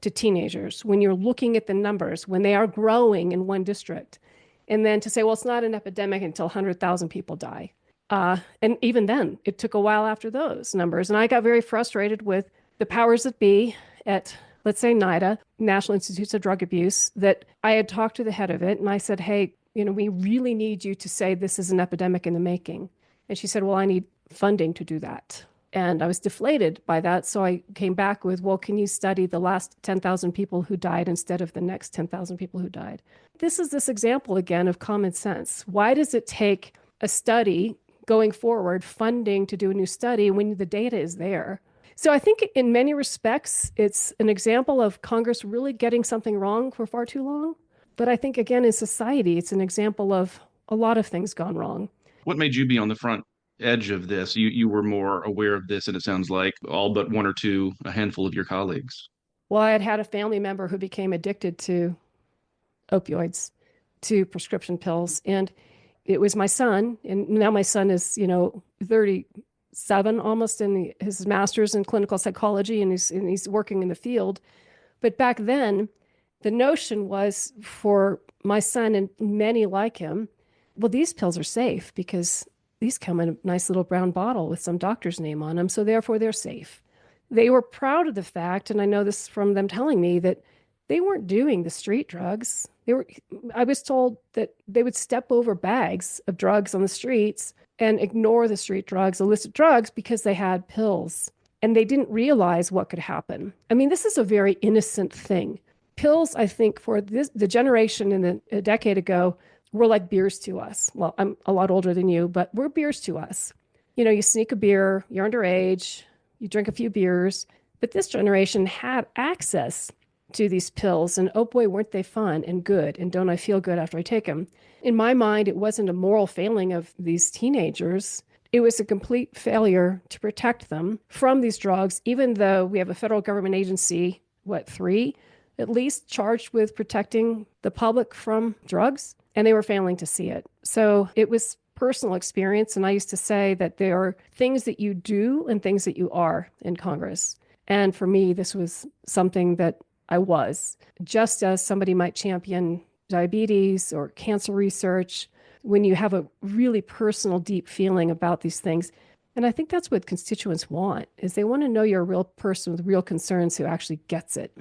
to teenagers, when you're looking at the numbers, when they are growing in one district? And then to say, well, it's not an epidemic until 100,000 people die. And even then, it took a while after those numbers. And I got very frustrated with the powers that be at, let's say, NIDA, National Institutes of Drug Abuse, that I had talked to the head of it. And I said, hey, we really need you to say this is an epidemic in the making. And she said, well, I need funding to do that. And I was deflated by that. So I came back with, well, can you study the last 10,000 people who died instead of the next 10,000 people who died? This is this example again of common sense. Why does it take a study going forward, funding to do a new study when the data is there? So I think in many respects, it's an example of Congress really getting something wrong for far too long. But I think, again, in society, it's an example of a lot of things gone wrong. What made you be on the front edge of this? You were more aware of this, and it sounds like all but one or two, a handful of your colleagues. Well, I had a family member who became addicted to opioids, to prescription pills. And it was my son. And now my son is, 37 almost in his master's in clinical psychology, and he's working in the field. But back then, the notion was for my son and many like him, well, these pills are safe because these come in a nice little brown bottle with some doctor's name on them, so therefore they're safe. They were proud of the fact, and I know this from them telling me, that they weren't doing the street drugs. I was told that they would step over bags of drugs on the streets and ignore the street drugs, illicit drugs, because they had pills. And they didn't realize what could happen. I mean, this is a very innocent thing. Pills, I think, for the generation in a decade ago, were like beers to us. Well, I'm a lot older than you, but we're beers to us. You sneak a beer, you're underage, you drink a few beers. But this generation had access to these pills, and oh boy, weren't they fun and good, and don't I feel good after I take them. In my mind, it wasn't a moral failing of these teenagers. It was a complete failure to protect them from these drugs, even though we have a federal government agency, three, at least, charged with protecting the public from drugs, and they were failing to see it. So it was personal experience, and I used to say that there are things that you do and things that you are in Congress. And for me, this was something that I was. Just as somebody might champion diabetes or cancer research, when you have a really personal, deep feeling about these things. And I think that's what constituents want, is they want to know you're a real person with real concerns who actually gets it.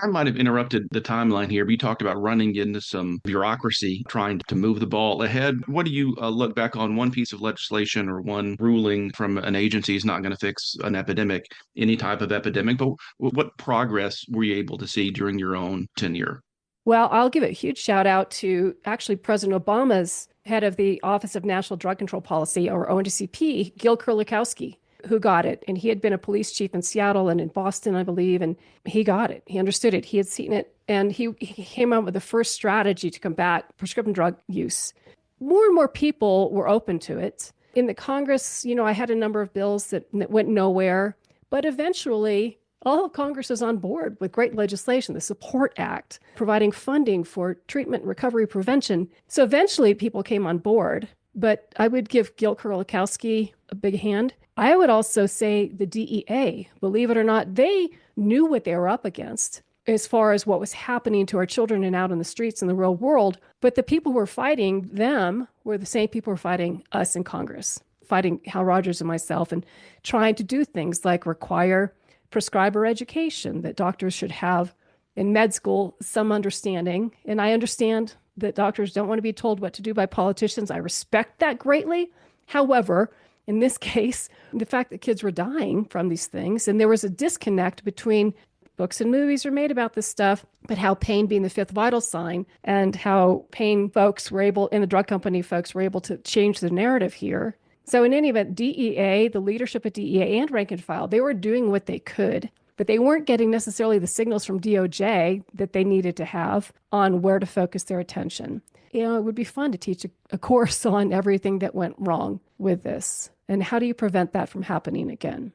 I might have interrupted the timeline here, but you talked about running into some bureaucracy, trying to move the ball ahead. What do you look back on one piece of legislation or one ruling from an agency is not going to fix an epidemic, any type of epidemic, but what progress were you able to see during your own tenure? Well, I'll give a huge shout out to actually President Obama's head of the Office of National Drug Control Policy, or ONDCP, Gil Kurlikowski, who got it. And he had been a police chief in Seattle and in Boston, I believe, and he got it. He understood it. He had seen it. And he came out with the first strategy to combat prescription drug use. More and more people were open to it. In the Congress, I had a number of bills that went nowhere, but eventually all of Congress is on board with great legislation, the Support Act, providing funding for treatment, recovery, prevention. So eventually people came on board, but I would give Gil Kurlikowski a big hand. I would also say the DEA, believe it or not, they knew what they were up against. as far as what was happening to our children and out in the streets in the real world. But the people who were fighting them were the same people who were fighting us in Congress, fighting Hal Rogers and myself, and trying to do things like require prescriber education, that doctors should have in med school some understanding. And I understand that doctors don't want to be told what to do by politicians. I respect that greatly. However, in this case, the fact that kids were dying from these things, and there was a disconnect between books and movies are made about this stuff, but how pain being the fifth vital sign, and how pain folks were able, and the drug company folks were able to change the narrative here. So in any event, DEA, the leadership at DEA and rank and file, they were doing what they could, but they weren't getting necessarily the signals from DOJ that they needed to have on where to focus their attention. It would be fun to teach a course on everything that went wrong with this. And how do you prevent that from happening again?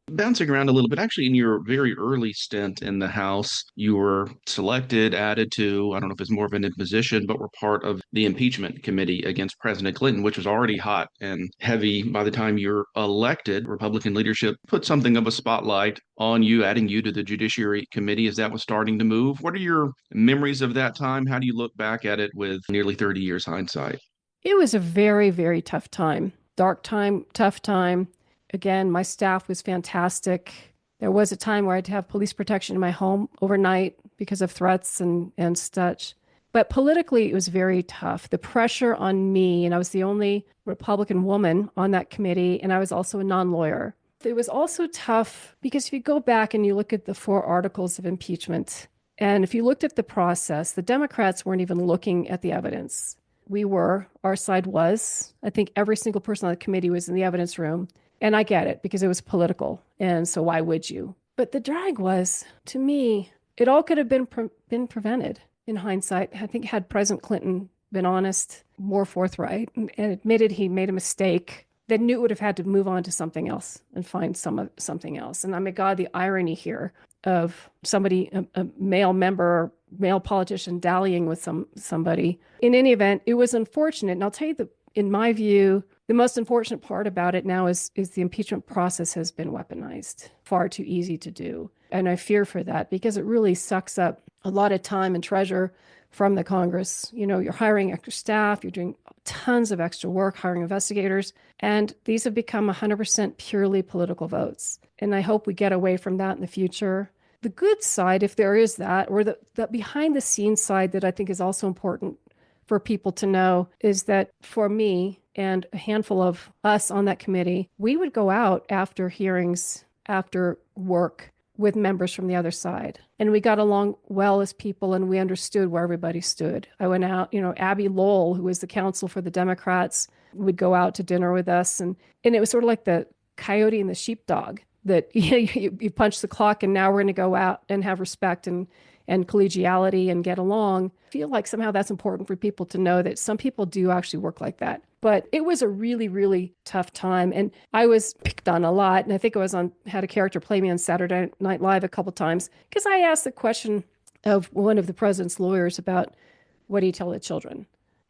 Bouncing around a little bit, actually, in your very early stint in the House, you were selected, added to, I don't know if it's more of an imposition, but were part of the impeachment committee against President Clinton, which was already hot and heavy by the time you're elected. Republican leadership put something of a spotlight on you, adding you to the Judiciary Committee as that was starting to move. What are your memories of that time? How do you look back at it with nearly 30 years hindsight? It was a very, very tough time. Dark time, tough time. Again, my staff was fantastic. There was a time where I had to have police protection in my home overnight because of threats and such. But politically, it was very tough. The pressure on me, and I was the only Republican woman on that committee, and I was also a non-lawyer. It was also tough because if you go back and you look at the 4 articles of impeachment, and if you looked at the process, the Democrats weren't even looking at the evidence. We were, our side was. I think every single person on the committee was in the evidence room. And I get it because it was political. And so why would you? But the drag was, to me, it all could have been prevented in hindsight. I think had President Clinton been honest, more forthright, and admitted he made a mistake, then Newt would have had to move on to something else and find something else. And I mean, God, the irony here of somebody, a male member, male politician dallying with somebody. In any event, it was unfortunate. And I'll tell you that, in my view, the most unfortunate part about it now is the impeachment process has been weaponized, far too easy to do. And I fear for that because it really sucks up a lot of time and treasure from the Congress. You know, you're hiring extra staff, you're doing tons of extra work, hiring investigators, and these have become 100% purely political votes. And I hope we get away from that in the future. The good side, if there is that, or the behind the scenes side that I think is also important for people to know, is that for me and a handful of us on that committee, we would go out after hearings, after work with members from the other side. And we got along well as people and we understood where everybody stood. I went out, Abby Lowell, who was the counsel for the Democrats, would go out to dinner with us. And it was sort of like the coyote and the sheepdog that you punch the clock and now we're going to go out and have respect and collegiality and get along. I feel like somehow that's important for people to know that some people do actually work like that. But it was a really, really tough time. And I was picked on a lot. And I think had a character play me on Saturday Night Live a couple of times because I asked the question of one of the president's lawyers about, what do you tell the children?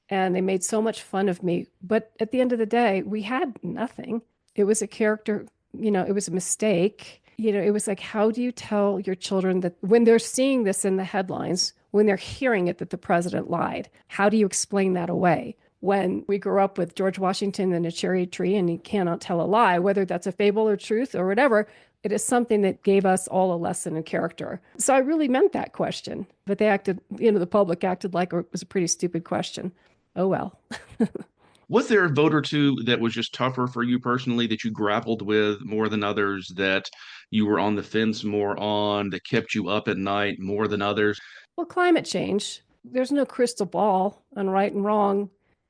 And they made so much fun of me. But at the end of the day, we had nothing. It was a character, it was a mistake. It was like, how do you tell your children that when they're seeing this in the headlines, when they're hearing it that the president lied, how do you explain that away? When we grew up with George Washington and a cherry tree and he cannot tell a lie, whether that's a fable or truth or whatever, it is something that gave us all a lesson in character. So I really meant that question, but the public acted like it was a pretty stupid question. Oh, well. Was there a vote or two that was just tougher for you personally that you grappled with more than others, that you were on the fence more on, that kept you up at night more than others? Well, climate change, there's no crystal ball on right and wrong.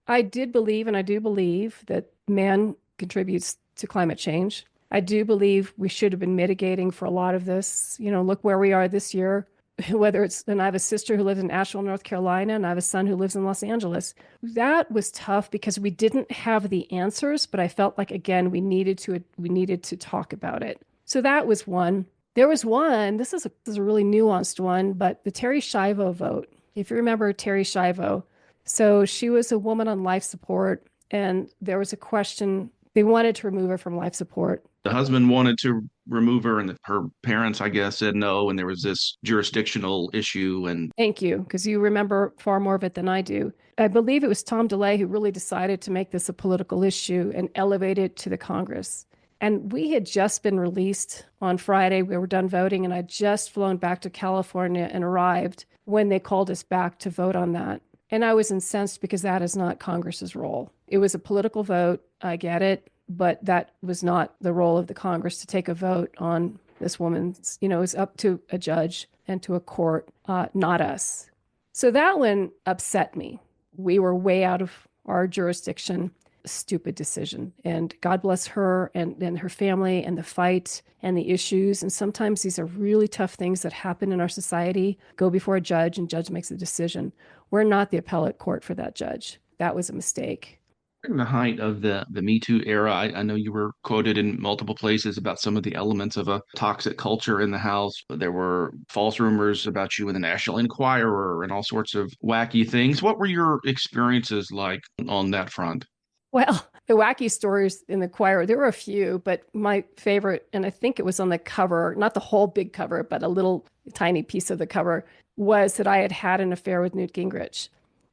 I did believe, and I do believe, that man contributes to climate change. I do believe we should have been mitigating for a lot of this. Look where we are this year. And I have a sister who lives in Asheville, North Carolina, and I have a son who lives in Los Angeles. That was tough because we didn't have the answers, but I felt like, again, we needed to talk about it. So that was one. There was one, this is a really nuanced one, but the Terry Schiavo vote. If you remember Terry Schiavo, so she was a woman on life support, and there was a question, they wanted to remove her from life support. The husband wanted to remove her, and her parents, I guess, said no. And there was this jurisdictional issue. And Thank you, because you remember far more of it than I do. I believe it was Tom DeLay who really decided to make this a political issue and elevate it to the Congress. And we had just been released on Friday. We were done voting, and I'd just flown back to California and arrived when they called us back to vote on that. And I was incensed because that is not Congress's role. It was a political vote. I get it. But that was not the role of the Congress to take a vote on this woman's, it was up to a judge and to a court, not us. So that one upset me. We were way out of our jurisdiction. Stupid decision. And God bless her and her family and the fight and the issues. And sometimes these are really tough things that happen in our society, go before a judge and judge makes a decision. We're not the appellate court for that judge. That was a mistake. during the height of the Me Too era, I know you were quoted in multiple places about some of the elements of a toxic culture in the House. There were false rumors about you in the National Enquirer and all sorts of wacky things. What were your experiences like on that front? Well, the wacky stories in the choir, there were a few, but my favorite, and I think it was on the cover, not the whole big cover, but a little tiny piece of the cover, was that I had had an affair with Newt Gingrich.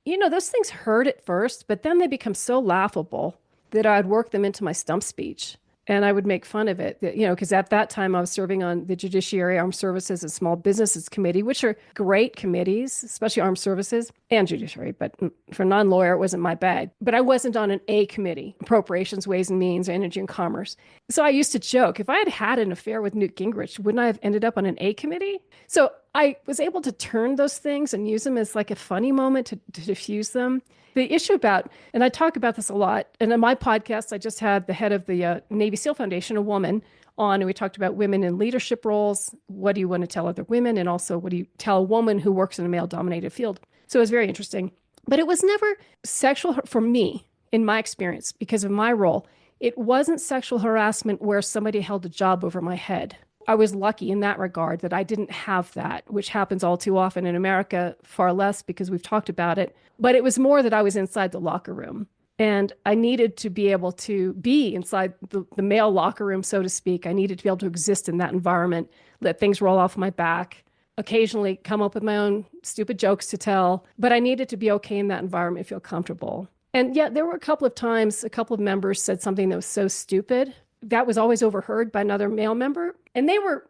Those things hurt at first, but then they become so laughable that I'd work them into my stump speech. And I would make fun of it, because at that time I was serving on the Judiciary, Armed Services, and Small Businesses Committee, which are great committees, especially Armed Services and Judiciary. But for a non-lawyer, it wasn't my bag. But I wasn't on an A committee, Appropriations, Ways and Means, Energy and Commerce. So I used to joke, if I had had an affair with Newt Gingrich, wouldn't I have ended up on an A committee? So I was able to turn those things and use them as like a funny moment to diffuse them. The issue about, and I talk about this a lot, and in my podcast, I just had the head of the Navy SEAL Foundation, a woman, on, and we talked about women in leadership roles. What do you want to tell other women? And also, what do you tell a woman who works in a male-dominated field? So it was very interesting. But it was never sexual for me, in my experience, because of my role. It wasn't sexual harassment where somebody held a job over my head. I was lucky in that regard that I didn't have that, which happens all too often in America, far less because we've talked about it. But it was more that I was inside the locker room and I needed to be able to be inside the male locker room, so to speak. I needed to be able to exist in that environment, let things roll off my back, occasionally come up with my own stupid jokes to tell. But I needed to be okay in that environment, feel comfortable. And yet there were a couple of times, a couple of members said something that was so stupid that was always overheard by another male member. And they were,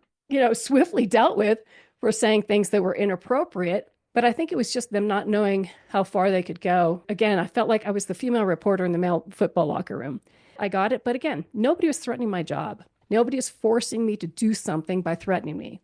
swiftly dealt with for saying things that were inappropriate. But I think it was just them not knowing how far they could go. Again, I felt like I was the female reporter in the male football locker room. I got it. But again, nobody was threatening my job. Nobody was forcing me to do something by threatening me.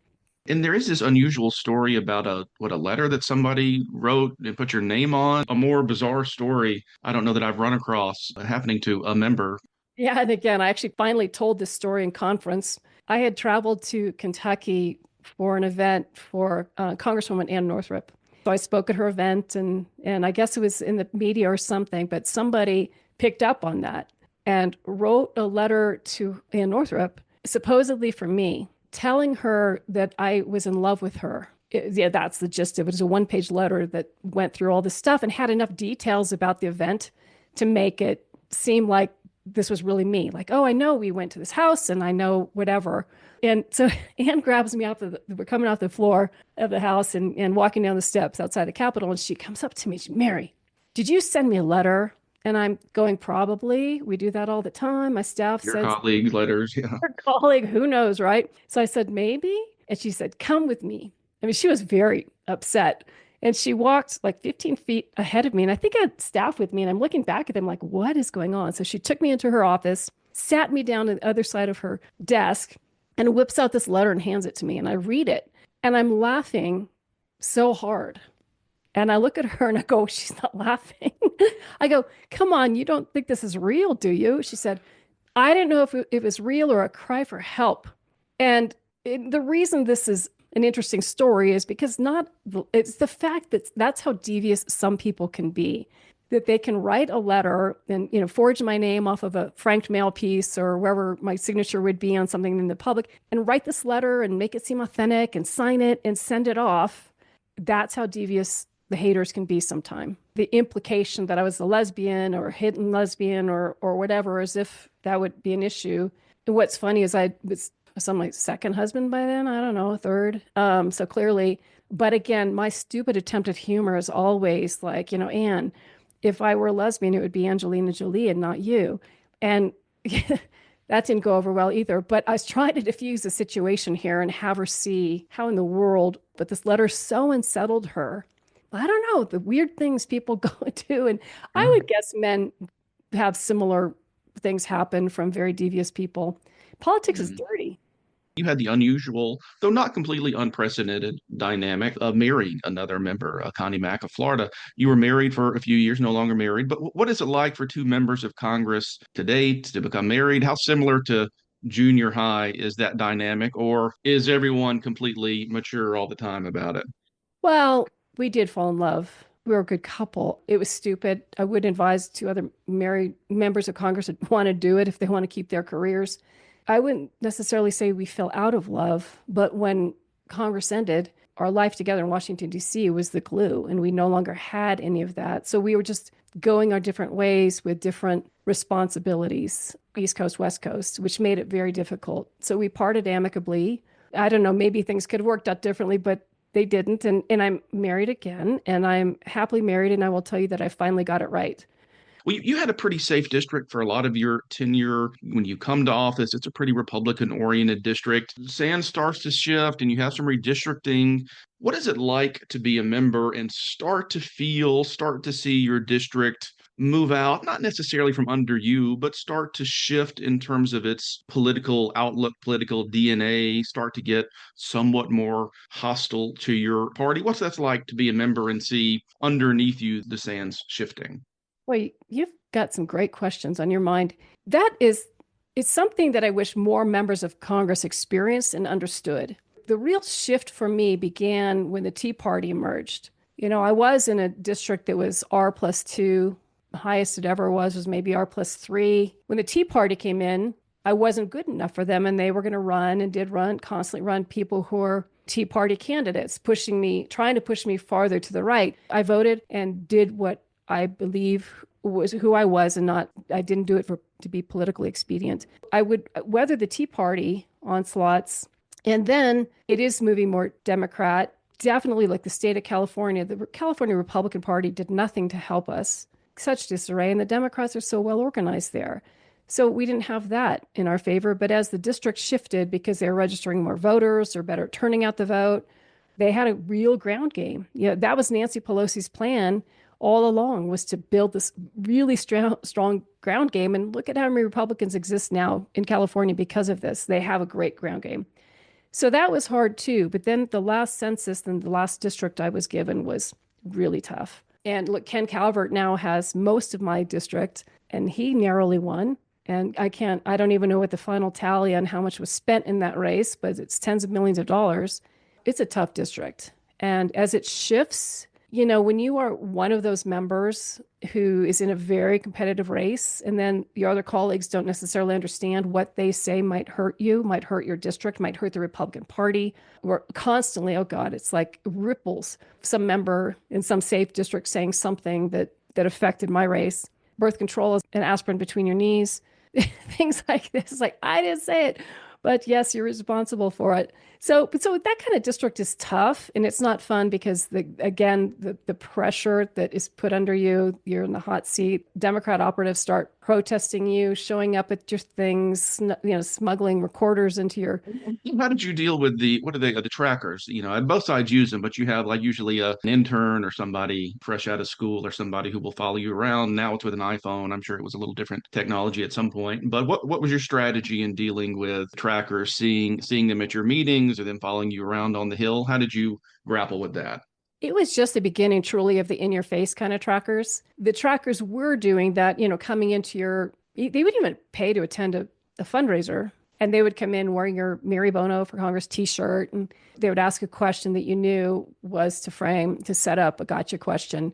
And there is this unusual story about a letter that somebody wrote and put your name on. A more bizarre story I don't know that I've run across happening to a member. Yeah, and again, I actually finally told this story in conference. I had traveled to Kentucky for an event for Congresswoman Ann Northrup. So I spoke at her event, and I guess it was in the media or something, but somebody picked up on that and wrote a letter to Ann Northrup, supposedly for me, telling her that I was in love with her. That's the gist of it. It was a one-page letter that went through all this stuff and had enough details about the event to make it seem like this was really me. Like, oh, I know we went to this house and I know whatever. And so Anne grabs me we're coming off the floor of the house and walking down the steps outside the Capitol. And she comes up to me, Mary, did you send me a letter? And I'm going, probably. We do that all the time. My staff Your says. colleague letters, yeah. Her colleague, who knows, right? So I said, maybe. And she said, come with me. I mean, she was very upset. And she walked like 15 feet ahead of me. And I think I had staff with me. And I'm looking back at them like, what is going on? So she took me into her office, sat me down on the other side of her desk, and whips out this letter and hands it to me. And I read it. And I'm laughing so hard. And I look at her and I go, she's not laughing. I go, come on, you don't think this is real, do you? She said, I didn't know if it was real or a cry for help. And the reason this is an interesting story is because it's the fact that that's how devious some people can be, that they can write a letter and, forge my name off of a franked mail piece or wherever my signature would be on something in the public and write this letter and make it seem authentic and sign it and send it off. That's how devious the haters can be sometimes. the implication that I was a lesbian or hidden lesbian or whatever, as if that would be an issue. And what's funny is I was on my second husband by then, I don't know, third. So clearly, but again, my stupid attempt at humor is always like, Anne, if I were a lesbian, it would be Angelina Jolie and not you. And that didn't go over well either. But I was trying to diffuse the situation here and have her see how in the world, but this letter so unsettled her. I don't know, the weird things people go into. And I Yeah. would guess men have similar things happen from very devious people. Politics is Mhm. dirty. You had the unusual, though not completely unprecedented, dynamic of marrying another member, Connie Mack of Florida. You were married for a few years, no longer married. But what is it like for two members of Congress to date, to become married? How similar to junior high is that dynamic, or is everyone completely mature all the time about it? Well, we did fall in love. We were a good couple. It was stupid. I wouldn't advise two other married members of Congress would want to do it if they want to keep their careers. I wouldn't necessarily say we fell out of love, but when Congress ended, our life together in Washington, D.C. was the glue, and we no longer had any of that. So we were just going our different ways with different responsibilities, East Coast, West Coast, which made it very difficult. So we parted amicably. I don't know, maybe things could have worked out differently, but they didn't. And I'm married again, and I'm happily married. And I will tell you that I finally got it right. Well, you had a pretty safe district for a lot of your tenure. When you come to office, it's a pretty Republican oriented district. Sand starts to shift and you have some redistricting. What is it like to be a member and start to see your district move out, not necessarily from under you, but start to shift in terms of its political outlook, political DNA, start to get somewhat more hostile to your party? What's that like to be a member and see underneath you the sands shifting? Well, you've got some great questions on your mind. That is, it's something that I wish more members of Congress experienced and understood. The real shift for me began when the Tea Party emerged. I was in a district that was R+2. The highest it ever was maybe R+3. When the Tea Party came in, I wasn't good enough for them, and they were going to run and did run, constantly run people who were Tea Party candidates, pushing me, trying to push me farther to the right. I voted and did what I believe was who I was, and not, I didn't do it to be politically expedient. I would weather the Tea Party onslaughts. And then it is moving more Democrat. Definitely, like the state of California, the California Republican Party did nothing to help us. Such disarray, and the Democrats are so well organized there. So we didn't have that in our favor. But as the district shifted, because they were registering more voters or better turning out the vote, they had a real ground game. That was Nancy Pelosi's plan all along, was to build this really strong ground game. And look at how many Republicans exist now in California because of this. They have a great ground game. So that was hard too. But then the last census and the last district I was given was really tough. And look, Ken Calvert now has most of my district, and he narrowly won. And I don't even know what the final tally on how much was spent in that race, but it's tens of millions of dollars. It's a tough district. And as it shifts, when you are one of those members who is in a very competitive race, and then your other colleagues don't necessarily understand what they say might hurt you, might hurt your district, might hurt the Republican Party, we're constantly, oh God, it's like ripples. Some member in some safe district saying something that affected my race. Birth control is an aspirin between your knees. Things like this. Like, I didn't say it, but yes, you're responsible for it. So that kind of district is tough, and it's not fun because the pressure that is put under you, you're in the hot seat. Democrat operatives start protesting you, showing up at your things, smuggling recorders into your. How did you deal with the trackers? And both sides use them, but you have like usually an intern or somebody fresh out of school or somebody who will follow you around. Now it's with an iPhone. I'm sure it was a little different technology at some point. But what was your strategy in dealing with trackers, seeing them at your meetings or them following you around on the Hill? How did you grapple with that? It was just the beginning, truly, of the in your face kind of trackers. The trackers were doing that, coming into they would even pay to attend a fundraiser. And they would come in wearing your Mary Bono for Congress t-shirt. And they would ask a question that you knew was to set up a gotcha question.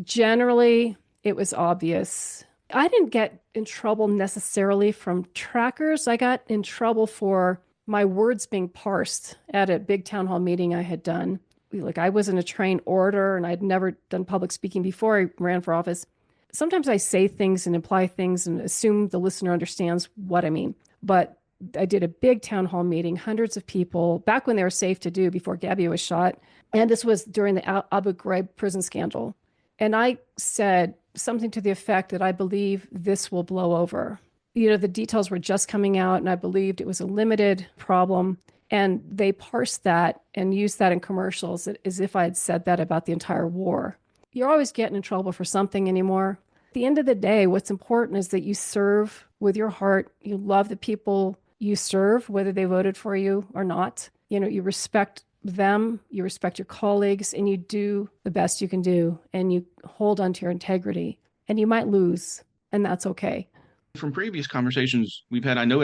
Generally, it was obvious. I didn't get in trouble necessarily from trackers. I got in trouble for my words being parsed at a big town hall meeting I had done. like I wasn't a trained orator and I'd never done public speaking before I ran for office. Sometimes I say things and imply things and assume the listener understands what I mean. But I did a big town hall meeting, hundreds of people, back when they were safe to do before Gabby was shot. And this was during the Abu Ghraib prison scandal. And I said something to the effect that I believe this will blow over. The details were just coming out, and I believed it was a limited problem. And they parsed that and used that in commercials as if I had said that about the entire war. You're always getting in trouble for something anymore. At the end of the day, what's important is that you serve with your heart. You love the people you serve, whether they voted for you or not. You respect them, you respect your colleagues, and you do the best you can do, and you hold on to your integrity. And you might lose, and that's okay. From previous conversations we've had, I know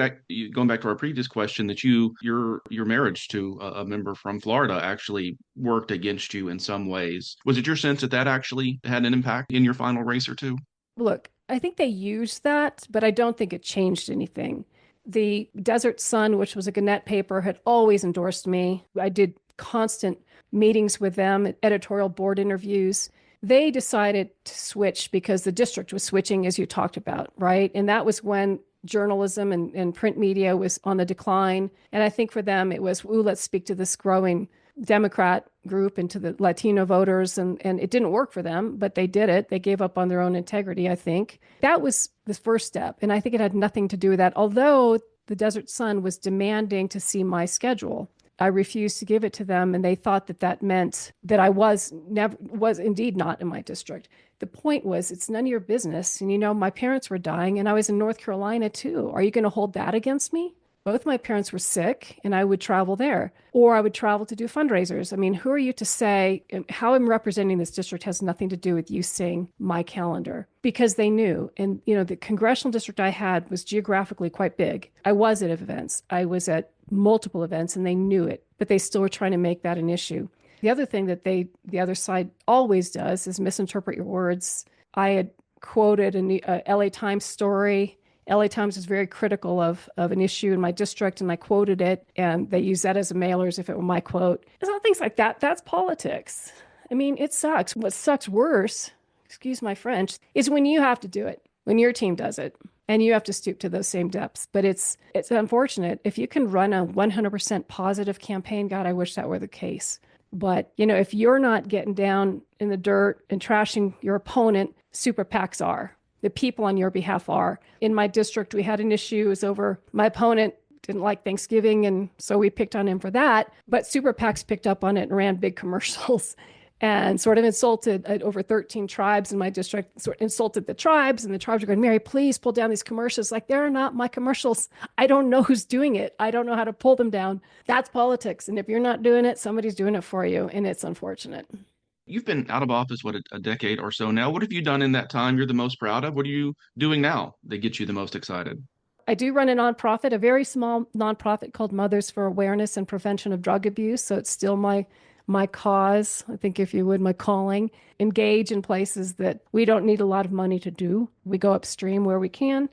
going back to our previous question that your marriage to a member from Florida actually worked against you in some ways. Was it your sense that actually had an impact in your final race or two? Look, I think they used that, but I don't think it changed anything. The Desert Sun, which was a Gannett paper, had always endorsed me. I did constant meetings with them, editorial board interviews. They decided to switch because the district was switching, as you talked about, right? And that was when journalism and print media was on the decline. And I think for them, it was, ooh, let's speak to this growing Democrat group and to the Latino voters. And it didn't work for them, but they did it. They gave up on their own integrity, I think. That was the first step. And I think it had nothing to do with that. Although the Desert Sun was demanding to see my schedule, I refused to give it to them, and they thought that meant that I was indeed not in my district. The point was, it's none of your business. And my parents were dying, and I was in North Carolina too. Are you going to hold that against me? Both my parents were sick, and I would travel there, or I would travel to do fundraisers. I mean, who are you to say how I'm representing this district has nothing to do with you seeing my calendar? Because they knew. And, the congressional district I had was geographically quite big. I was at events. I was at multiple events, and they knew it, but they still were trying to make that an issue. The other thing that the other side always does is misinterpret your words. I had quoted a LA Times story. LA Times is very critical of an issue in my district, and I quoted it, and they use that as a mailer as if it were my quote. It's all things like that. That's politics. I mean, it sucks. What sucks worse, excuse my French, is when you have to do it, when your team does it, and you have to stoop to those same depths. But it's unfortunate. If you can run a 100% positive campaign, God, I wish that were the case. But, if you're not getting down in the dirt and trashing your opponent, super PACs are. The people on your behalf are. In my district, we had an issue. It was over my opponent didn't like Thanksgiving, and so we picked on him for that. But super PACs picked up on it and ran big commercials and sort of insulted over 13 tribes in my district, sort of insulted the tribes, and the tribes are going, Mary, please pull down these commercials. Like, they're not my commercials. I don't know who's doing it. I don't know how to pull them down. That's politics. And if you're not doing it, somebody's doing it for you, and it's unfortunate. You've been out of office, a decade or so now. What have you done in that time you're the most proud of? What are you doing now that gets you the most excited? I do run a nonprofit, a very small nonprofit called Mothers for Awareness and Prevention of Drug Abuse. So it's still my cause, I think, if you would, my calling. Engage in places that we don't need a lot of money to do. We go upstream where we can.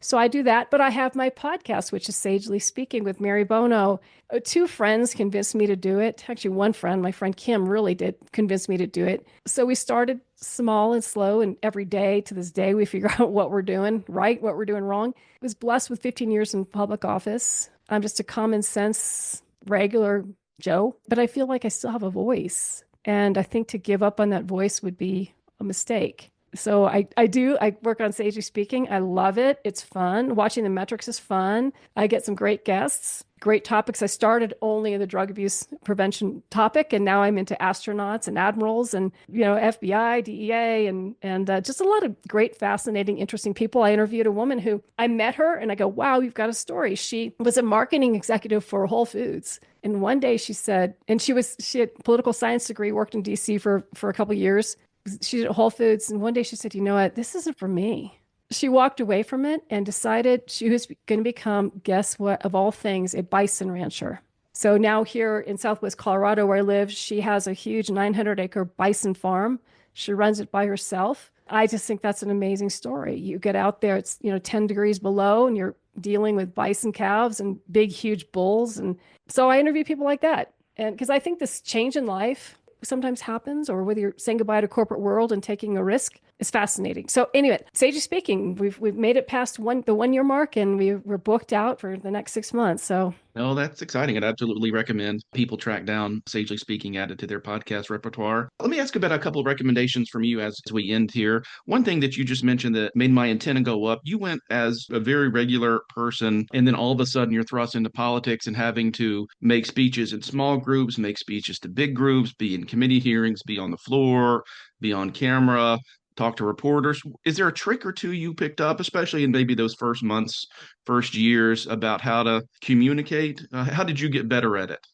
So I do that, but I have my podcast, which is Sagely Speaking with Mary Bono. Two friends convinced me to do it. Actually, one friend, my friend Kim, really did convince me to do it. So we started small and slow, and every day to this day, we figure out what we're doing right, what we're doing wrong. I was blessed with 15 years in public office. I'm just a common sense, regular Joe, but I feel like I still have a voice. And I think to give up on that voice would be a mistake. So I work on Sagely Speaking. I love it. It's fun. Watching the metrics is fun. I get some great guests, great topics. I started only in the drug abuse prevention topic, and now I'm into astronauts and admirals and, FBI, DEA, and just a lot of great, fascinating, interesting people. I interviewed a woman who I met her, and I go, wow, you've got a story. She was a marketing executive for Whole Foods. And one day she said, and she had a political science degree, worked in DC for a couple of years. She's at Whole Foods, and one day she said, you know what, this isn't for me. She walked away from it and decided she was going to become, guess what, of all things, a bison rancher. So now here in Southwest Colorado, where I live, she has a huge 900-acre bison farm. She runs it by herself. I just think that's an amazing story. You get out there, it's 10 degrees below, and you're dealing with bison calves and big, huge bulls. And so I interview people like that. And because I think this change in life, sometimes happens, or whether you're saying goodbye to corporate world and taking a risk, is fascinating. So anyway, sagely speaking, we've made it past the 1 year mark, and we're booked out for the next 6 months. So No, that's exciting. I'd absolutely recommend people track down Sagely Speaking, add it to their podcast repertoire. Let me ask about a couple of recommendations from you as we end here. One thing that you just mentioned that made my antenna go up, you went as a very regular person, and then all of a sudden you're thrust into politics and having to make speeches in small groups, make speeches to big groups, be in committee hearings, be on the floor, be on camera, talk to reporters. Is there a trick or two you picked up, especially in maybe those first months, first years, about how to communicate? How did you get better at it?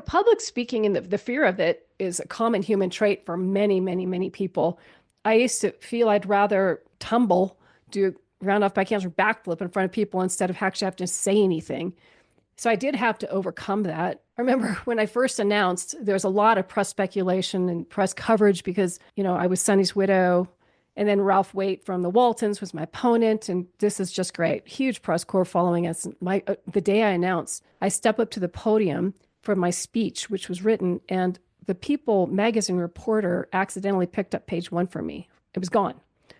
Public speaking and the fear of it is a common human trait for many, many, many people. I used to feel I'd rather tumble, do round off by counts or backflip in front of people instead of actually have to say anything. So I did have to overcome that. I remember when I first announced, there was a lot of press speculation and press coverage because, I was Sonny's widow. And then Ralph Waite from the Waltons was my opponent. And this is just great. Huge press corps following us. The day I announced, I step up to the podium for my speech, which was written, and the People magazine reporter accidentally picked up page 1 for me. It was gone.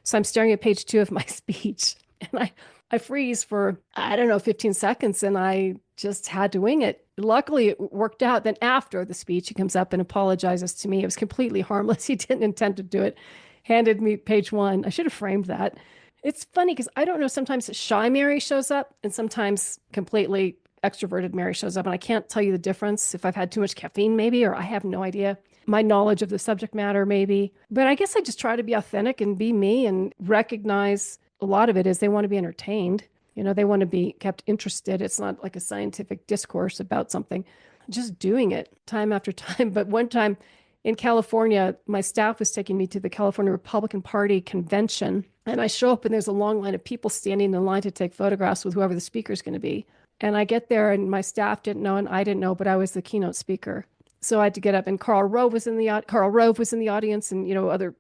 So I'm staring at page 2 of my speech, and I freeze for, I don't know, 15 seconds, and I just had to wing it. Luckily, it worked out. Then after the speech, he comes up and apologizes to me. It was completely harmless. He didn't intend to do it. Handed me page 1. I should have framed that. It's funny because I don't know, sometimes shy Mary shows up and sometimes completely extroverted Mary shows up, and I can't tell you the difference. If I've had too much caffeine, maybe, or I have no idea. My knowledge of the subject matter, maybe. But I guess I just try to be authentic and be me and recognize a lot of it is they want to be entertained. They want to be kept interested. It's not like a scientific discourse about something, just doing it time after time. But one time in California, my staff was taking me to the California Republican Party convention. And I show up and there's a long line of people standing in line to take photographs with whoever the speaker is going to be. And I get there and my staff didn't know and I didn't know, but I was the keynote speaker. So I had to get up, and Karl Rove was in the audience, and other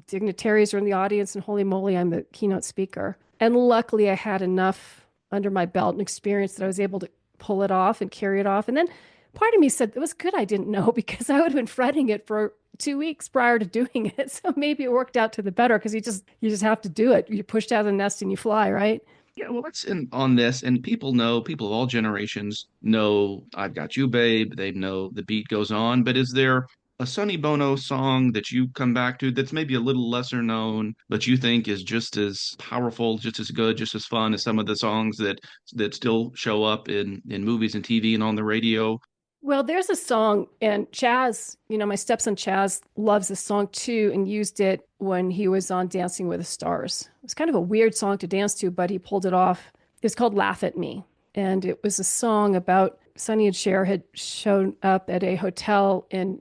dignitaries are in the audience, and holy moly, I'm the keynote speaker. And luckily I had enough under my belt and experience that I was able to pull it off and carry it off. And then part of me said it was good I didn't know, because I would have been fretting it for 2 weeks prior to doing it. So maybe it worked out to the better, because you just have to do it. You're pushed out of the nest and you fly, right? Yeah, well, let's end on this. And people of all generations know I've Got You, Babe. They know The Beat Goes On. But is there a Sonny Bono song that you come back to that's maybe a little lesser known, but you think is just as powerful, just as good, just as fun as some of the songs that still show up in movies and TV and on the radio? Well, there's a song, and Chaz, my stepson Chaz loves this song too, and used it when he was on Dancing with the Stars. It was kind of a weird song to dance to, but he pulled it off. It's called Laugh at Me. And it was a song about Sonny and Cher had shown up at a hotel in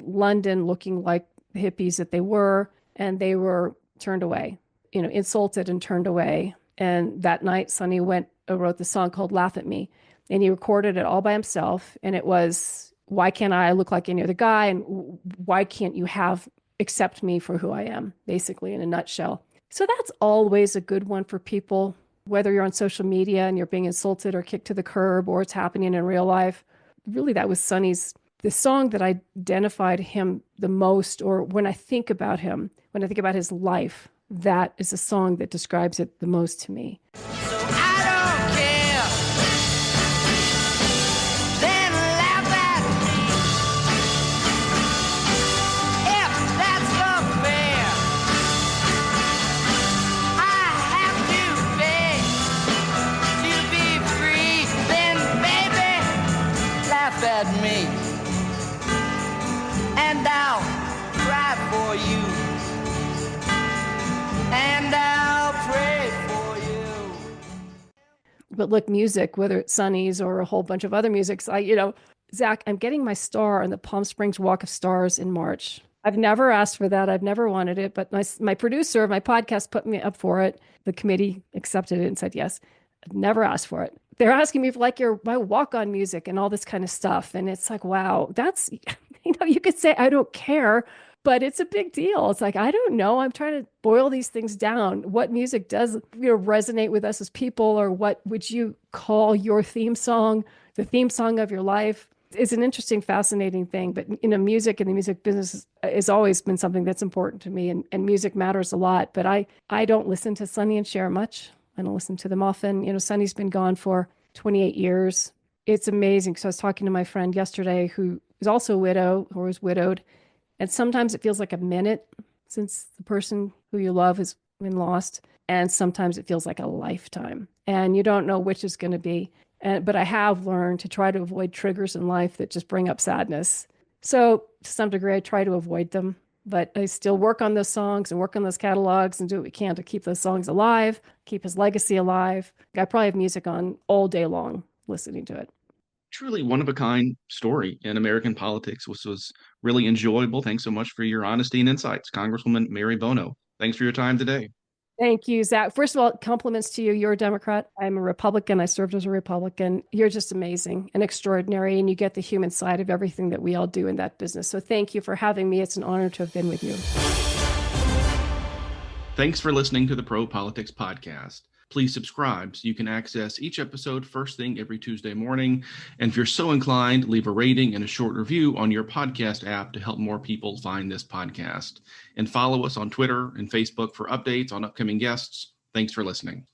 London, looking like the hippies that they were, and they were turned away, insulted and turned away. And that night, Sonny wrote the song called Laugh at Me. And he recorded it all by himself. And it was, why can't I look like any other guy? And why can't you accept me for who I am, basically, in a nutshell. So that's always a good one for people, whether you're on social media and you're being insulted or kicked to the curb, or it's happening in real life. Really, that was the song that identified him the most, or when I think about him, when I think about his life, that is a song that describes it the most to me. At me, and I'll cry for you, and I'll pray for you. But look, music, whether it's Sonny's or a whole bunch of other musics, Zach, I'm getting my star on the Palm Springs Walk of Stars in March. I've never asked for that. I've never wanted it, but my producer of my podcast put me up for it. The committee accepted it and said yes. I've never asked for it. They're asking me for my walk-on music and all this kind of stuff. And it's like, wow, that's, you could say, I don't care, but it's a big deal. It's like, I don't know. I'm trying to boil these things down. What music does, resonate with us as people, or what would you call your theme song, the theme song of your life? It's an interesting, fascinating thing. But, music and the music business has always been something that's important to me, and music matters a lot. But I don't listen to Sonny and Cher much. I don't listen to them often. Sonny's been gone for 28 years. It's amazing. So I was talking to my friend yesterday who is also a widow or was widowed. And sometimes it feels like a minute since the person who you love has been lost. And sometimes it feels like a lifetime. And you don't know which is going to be. But I have learned to try to avoid triggers in life that just bring up sadness. So to some degree, I try to avoid them. But I still work on those songs and work on those catalogs and do what we can to keep those songs alive, keep his legacy alive. I probably have music on all day long listening to it. Truly one of a kind story in American politics, which was really enjoyable. Thanks so much for your honesty and insights, Congresswoman Mary Bono. Thanks for your time today. Thank you, Zach. First of all, compliments to you. You're a Democrat. I'm a Republican. I served as a Republican. You're just amazing and extraordinary, and you get the human side of everything that we all do in that business. So thank you for having me. It's an honor to have been with you. Thanks for listening to the Pro Politics Podcast. Please subscribe so you can access each episode first thing every Tuesday morning. And if you're so inclined, leave a rating and a short review on your podcast app to help more people find this podcast. And follow us on Twitter and Facebook for updates on upcoming guests. Thanks for listening.